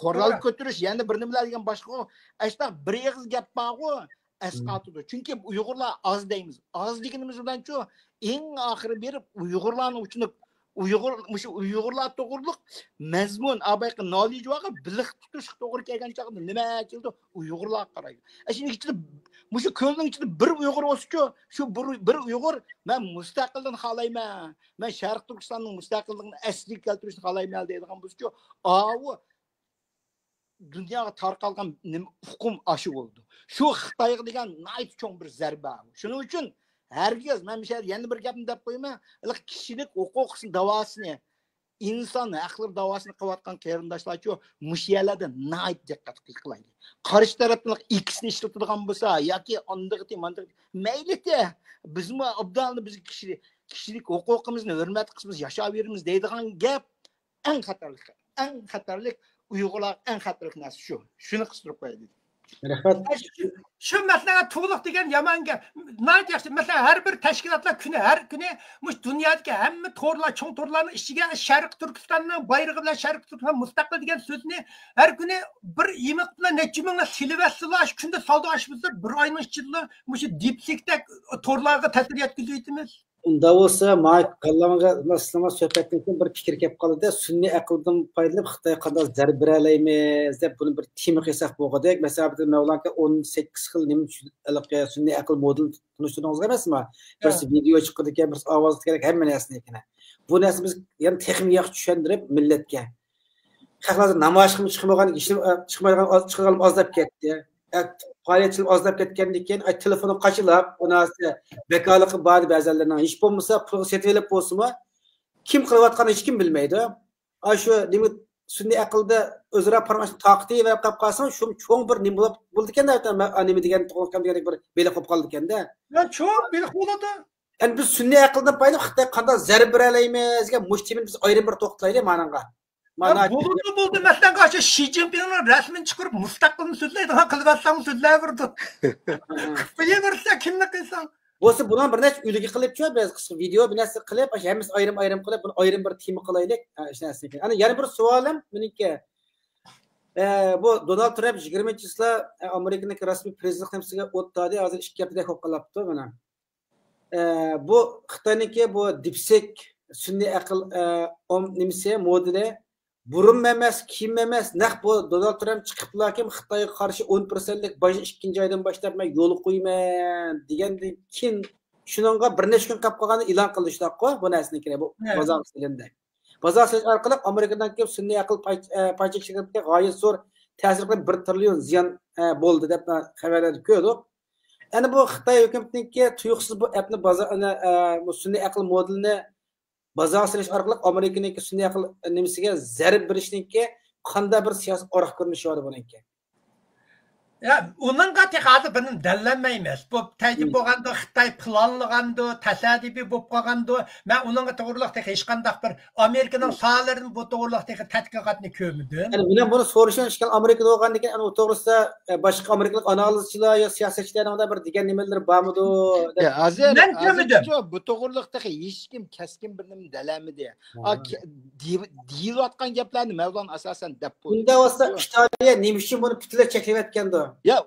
Qo'rg'al ko'tirish, yana bir nimalar degan boshqa, ashta bir og'iz gap bor-ku, asqatidi. Chunki Uyg'urlar oz deymiz. Ozligimiz bilan-ku eng oxiri berib Uyg'urlarning uchun Uyg'urlar to'g'riliq mazmun abayqi knowledge va biliq tutish to'g'ri kelgan chog'da nima keldi Uyg'urlar qaraydi. Shuning ichida shu ko'lning ichida bir Uyg'ur bo'lsa-ku, shu bir Uyg'ur men mustaqillikni xohlayman. Men Sharq Turkistonning mustaqilligini asliga keltirishni xohlayman deydigan bo'lsa-ku, dunyoga tarqalgan hukm aşı bo'ldi. Shu Xitoyga degan night cho'ng bir zarba. Shuning uchun herkes, men yana bir gapni deb qo'yman, kishilik huquqini davosini inson haqlar davosini qilayotgan qarindoshlar mush yerlarda nayt diqqat qilaydi. Qarshi tarafdan ikkisini ishlatadigan bo'lsa yoki ondig'i mandiq mayli-de bizmi obdalni biz kishilik huquqimizni hurmat qilamiz, yashab yuramiz deydigan gap eng xatarlik Uyg'urlar eng xatarlik narsa shu. Shuni qistirib qo'yadi. Rahmat. Shu masalaga to'liq degan yomon gap. Nayt yaxshi. Masalan, har bir tashkilotlar har kuni mush dunyodagi hamma to'rlar, cho'ng to'rlarning ichiga Sharq Turkistonning bayrog'i bilan Sharq Turkiston mustaqil degan so'zni har kuni bir yemiq bilan necha minglar silvaslar shu kunda savdo ashibizlar bir oyning ichida mush dipsikdek to'rlarga ta'sir yetkazayotimiz. Unda bo'lsa, qallamga maslama suhbatdan keyin bir fikr kelib qoldi. Sunniy aqldan foydalanib Xitoy qanday zarb beralaymiz deb buni bir tema qilsak bo'lgandek. Masalan, Mavlanka 18 xil nima sunniy aql model tunishtirdingiz emasmi? Bir video chiqdi ekan, bir ovoz kerak, hamma narsani ekan. Bu narsa biz yana texnik yaxshi tushuntirib millatga. Xalqlar namoyish qilib chiqmagan, chiqmagan chiqgan ozlab ketdi. Faoliyatçilik ozlab ketgandan keyin telefonu qaçılab, onasi bekalılığı bari ba'zilarining hech bo'lmasa pulga setib olib bo'lsa-mu, kim qilayotganini hech kim bilmaydi. Shu nima sunniy aqlda o'zaro farmosh taqti va qolib qolsa, shu cho'ng bir nima bo'ldi ekanda, nima degan to'g'ri degan bir bela qolib qoldi ekanda. Ya cho'ng bela bo'ladi. Endi biz sunniy aqldan foydalanib Xitoy qanday zarb beralaymiz degan mushtimini biz ayrim bir to'xtaylik mananga. Bo'ldi masalan qarshi Xi Jinpingning rasmini chiqarib mustaqilni so'zlaydi, qilib so'zlayverdi. Qilversa kimni qilsang? Bo'lsa buni bir nechta uyliga qilib-chi, biz qisqa video bir narsa qilib, hammamiz ayrim qilib, buni ayrim bir tema qilaylik. Shu narsani. Ana yana bir savolim meniki. Bu Donald Trump 20-yilda Amerikaning rasmiy prezidentligiga o'tdi, hozir 2 haftada qo'yib qolibdi mana. Bu Xitoyniki bu dipsek sunniy aql nimasi modeli burun emas, kim emas, naq bu Donald Trump chiqiblarkim Xitoyga qarshi 10%lik baj 2-oydan boshlab men yo'l qo'yman degandan keyin shuningga bir necha kun qolib qolganini e'lon qilishdi-ku bu narsani kerak bu bozor silindi. Bozor silish orqali Amerikadan kelib sunniy aql paychilikka g'oyat zo'r ta'sir qilib 1 trillion ziyon bo'ldi deb xabarlar ko'rdik. Endi bu Xitoy hukumatiniki tuyuqsiz bu appni bozor bu sunniy aql modelini bozor silish orqali Amerikaning sunniy aql nimasiga zarb berishniki qanday bir siyosiy oroq ko'rinishi bor buniki. Ya, onunla hozir buni dallanmaymiz. Bu tayib bo'lganda Xitoy planlaganda, tasodifiy bo'lib qolganda, men onunga to'g'riliq hech qanday bir Amerikaning sahalarini bu to'g'riliq tadqiqotni ko'rmadim. Yani men buni so'rashim ishkal Amerikada bo'lgandan keyin u to'g'risida boshqa amerikalik analizchilar yo siyosatchilarning bir degan nimalar bormidi? Men ko'rmadim. Bu to'g'riliqda hech kim kaskin bir nima dalamidi. Deyilayotgan gaplarni Mavlon asosan deb bo'ldi. Bunda bo'lsa Xitoy nima uchun buni butunlay cheklayotgandi? Ya,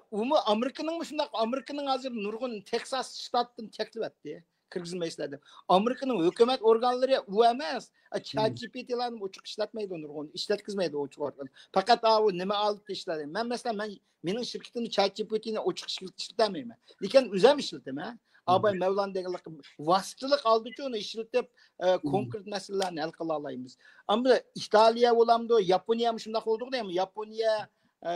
Amerikaning hozir nurg'un Texas shtatdan cheklayapti. Kirgizmaysizlar. Amerikaning hukumat organlari u emas, ChatGPT'larni ochiq ishlatmaydi nurg'un, ishlatkizmaydi ochiq organ. Faqat u nima olib ishlaydi. Men masalan mening shirkatimni ChatGPT'ni ochiq ishlatamayman. Lekin o'zim ishlataman. Abay Mevlan deganlar vositalik oldichi uni ishlatib konkret masalalarni hal qila olamiz. Ammo Italiya bo'lamdi, Yaponiya ham shunday bo'ldi-da, Yaponiya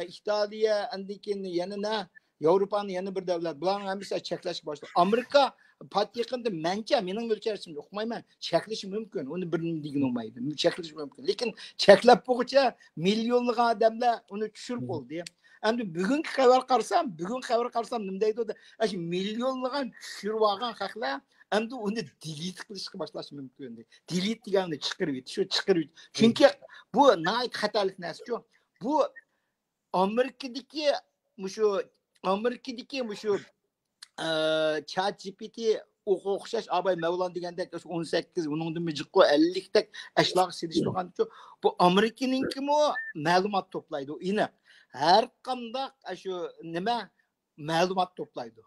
İtaliya, andikin yanına Avrupa'nın yanı bir devlet. Buların hemisi çekleşik başladı. Amerika pat yakında mence benim ülkesimde okumayman. Çekleşi mümkün. Onu birinin digin olmaydı. Çekleşi mümkün. Lekin çeklep boğuça milyonluk adamlar onu düşürüp oldu ya. Endi bugünkü xabar qarsam nima deydi o da milyonluk düşürüp algan haqlar endi onu delete qilishga boshlashi mumkin. Delete degani chiqirib. Chunki bu nayt xatolik narsa. Bu Amerika'daki ChatGPT o'xshash abay Mevlan degandek 18 uningdan jiqo 50 tek ashloq silish bo'lgan. Bu Amerikaninki ma'lumot to'playdi. Ina har qanday shu nima ma'lumot to'playdi.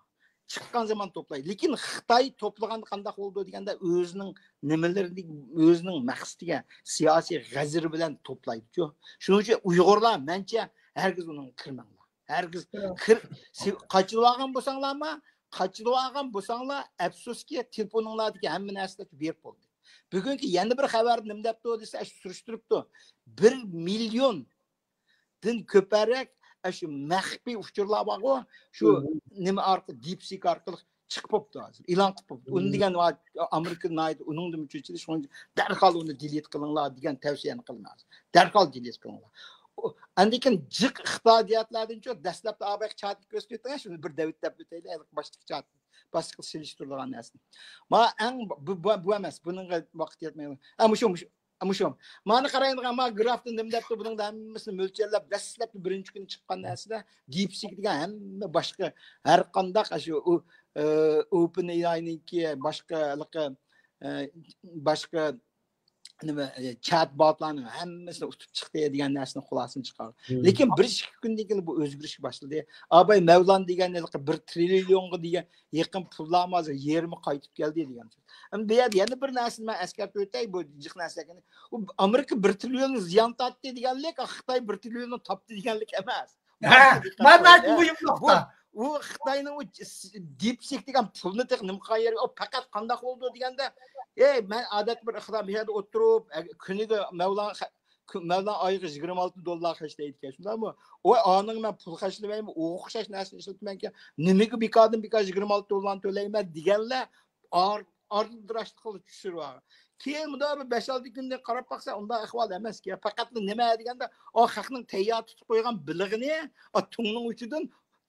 Chiqqan zaman to'playdi. Lekin Xitoy to'plagan qanday bo'ldi deganda o'zining nimalarini o'zining maqsadiga siyosiy g'azir bilan to'playdi. Shuning uchun Uyg'urlar mencha herkes onun kırmanglar. Herkes kaçırılagan bolsanglar, afsuski telefoninglardagi hamma narsa berib bo'ldi. Bugungi yana bir xabar nima debdi desa, surishtiribdi. 1 milliondan ko'proq shu maxfiy uchurlar bor, shu nima orqali DeepSeek orqali chiqib bo'libdi hozir e'lon qilib bo'libdi uni degan amerika uning uchun shuning darhol uni delete qilinglar degan tavsiyani qilamiz darhol delete qilinglar andikin jiq iqtisodiyotlardan dastlabki abaq chatni ko'rsatib shuni bir david deb o'taylik boshqa chat boshqa selishtirgan narsa ma eng bu emas buningga vaqt yetmaydi Muşum. Mana qaraydigan ma grafni nima debdi buning hammasini mo'ljallab dastlabki birinchi kun chiqqan narsada DeepSeek degan hamma boshqa har qanday shu OpenAI'niki boshqa nima chatbotlarning hammasini utib chiqdi degan narsani xulosini chiqardi. Lekin bir ikki kundan keyin bu o'zgarish boshladi. Abay Mavlon degan 1 trillionga degan yaqin pullarni hozir yerimi qaytib keldi degan. Bu yerda yana bir narsani men eskartib o'tay bu jiq narsani. U Amerika 1 trillion ziyon tortdi deganlik, Xitoy 1 trillionni topdi deganlik emas. Mana bu yo'qda. U Xitoyning u DeepSeek degan pulni nima qayerga faqat qanday bo'ldi deganda men odatda bir ixtirom bu yerda o'tirib kuniga Mavlon oyiga $26 xashlaydi ekan shundaymi o oning men pul xashlamayman o'xshash narsa ishlatmayman nimaga bekordan bekor $26 to'layman deganlar ordirashlik qilib tushirib keyin bunday 5-6 kunda qarab baqsa unday ahvol emas faqat nima deganda o xalqning tayyor tutib qo'ygan bilig'ini tungning uchidan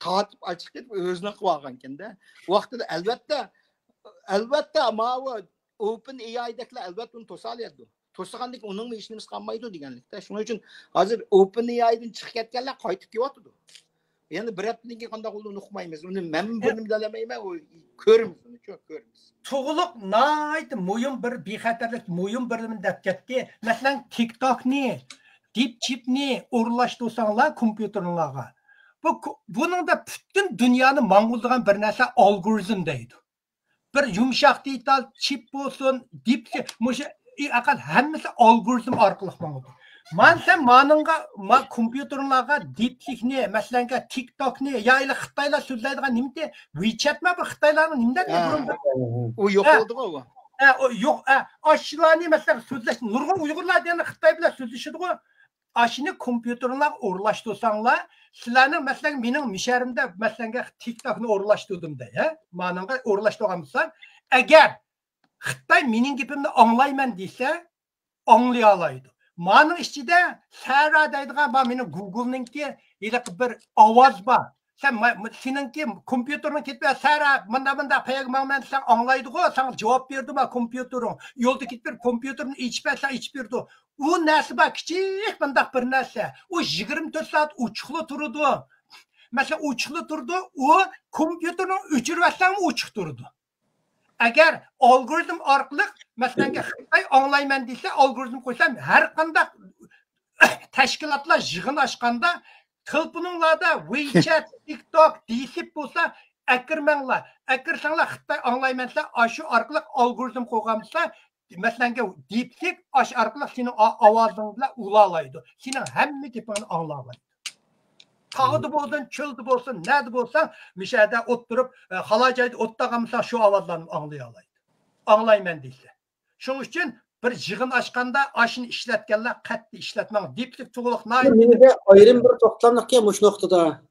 tortib ochib ketib o'zini qilib olgan ekanda vaqtida albatta mana OpenAI'dagilar albatta uni to'sa oladi to'sagandek uning ishimiz qolmaydi deganlikda shuning uchun hozir OpenAI'dan chiqib ketganlar qaytib kelyapti endi bir haftadan keyin qanday bo'lishini uqmaymiz uni men buni bilamayman ko'ramiz uni ko'ramiz tug'liq nayt mo'yin bir bexatarlik mo'yin birimi deb ketdi masalan TikTokni DeepChipni o'rlashtirsanglar kompyuterlarga bunun da bütün dünyanın mangulduğun bir narsa algoritm deydi. Bir yumuşak dijital chip olsun, dipsi, muşa akal hemmesi algoritm arkalık manguldu. Man sen manınga kompüterlarga DeepSeek'ni, mesela TikTok'ni, ya ile Xitaylar sözleydiğen nimde WeChat mi bu Xitayların nimde? O yok oldu mu? O yok. Aşılarını mesela sözleşti. Nurgun Uygurlar diyen Xitay bile sözleşti o. Aşını kompüterlar uğurlaştırsanlar, sizlerin mesela benim müşerimde mesela TikTok'unu uğurlaştırdım da ya. Mananga uğurlaştırmışsan, eğer Xitay benim gibimde anlayman deyse, anlayalaydı. Manın içinde Sara deydiğen benim Google'ninki bir avaz var. Seninki kompüterine gitmeye Sara bunda peygamberden sen anlaydı o, sana cevap verdi mi kompüterin. Yolda gitip kompüterin iç verdi. O nersi bak küçük bunda bir nersi. O 24 saat uçuklu durdu. Mesela uçuklu durdu, o kompüterin uçurversen uçuk durdu. Eğer algoritm arkalık, mesela Xitay anlayman deyse, algoritm koysam, her kanda teşkilatlar yığın açkanda, Tılpınınlarda WeChat, TikTok, DeepSeek olsa, ekirsanlar Xitay anlaymansa, aşı arkalık algoritm koygamsa, mesela DeepSeek aşı arkalık senin avazınla ulalaydı. Senin hemmi tipini anlamaydı. Tağıdı bolsun, çöldü bolsun, nerede bolsan, müşahede oturup, halacaydı ottağımsa şu avazlarını anlayalaydı. Anlayman deyse. Şunun için bir yığın açkanda aşını işletkenler katli işletmen. DeepSeek tuğuluk naim. Ayrım bir toxtamlık ya muş noktada.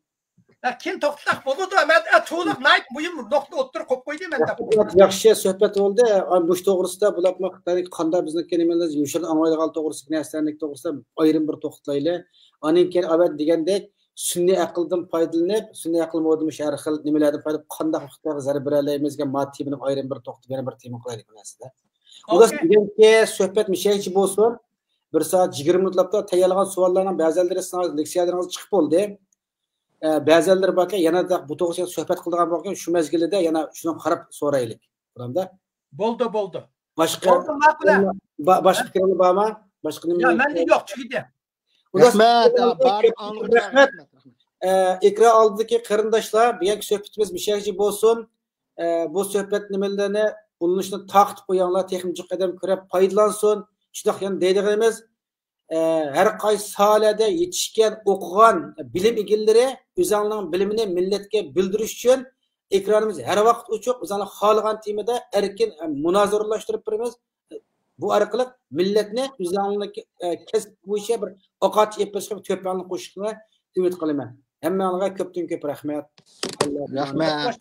Kim toxtaq bolu da men tuğuluk naim buyum nokta oturup koyup koydu men de. Yaxşı söhbet oldu. Muş toğrusida bulapmaq qanda bizni kelimeler yumşaq anlaydigan toğrusu näslerlik toğrusida ayrım bir toxtaylı. Anin keyin abad degandek sunniy aqldan foydalanib, sunniy aql modimish har xil nimalardan foydalanib qanday huquqlarga zarar beralaymizga motivini ayrim bir to'xtab yana bir tema qo'yaylik bu narsada. Ular deganki suhbat mishaychi bo'lsin. 1 soat 20 minutlabda tayyorlagan savollarning ba'zilari sizning leksiyalaringiz chiqib bo'ldi. Ba'zilari borki yana da bu to'g'risida suhbat qiladigan bo'lgan shu mezgilida yana shuni qarab so'raylik. Bilamda? Bo'ldi. Boshqa fikrlar bormi? Boshqa nima? Ya menda yo'q, chigidi. Rahmat. Ekran oldidagi qarindoshlar, bugungi suhbatimiz mishaychi bo'lsin. Bu suhbat nimalarni ulanishni taqib qo'yinglar, texnik qadam ko'rib foydalansın. Shundoq ham deydigimiz, har qaysi sohada yetishgan, o'qigan bilim egillari o'zlarining bilimini millatga bildirish uchun ekranimiz har vaqt ochiq, o'zlari xohlagan temada erkin munozaralashtirib turamiz. Bu orqali millatni o'zlarining kasb bo'yicha bir oqat yapishga to'planib qo'shishni umid qilaman. Hammangizga ko'pdan ko'p rahmat. Rahmat.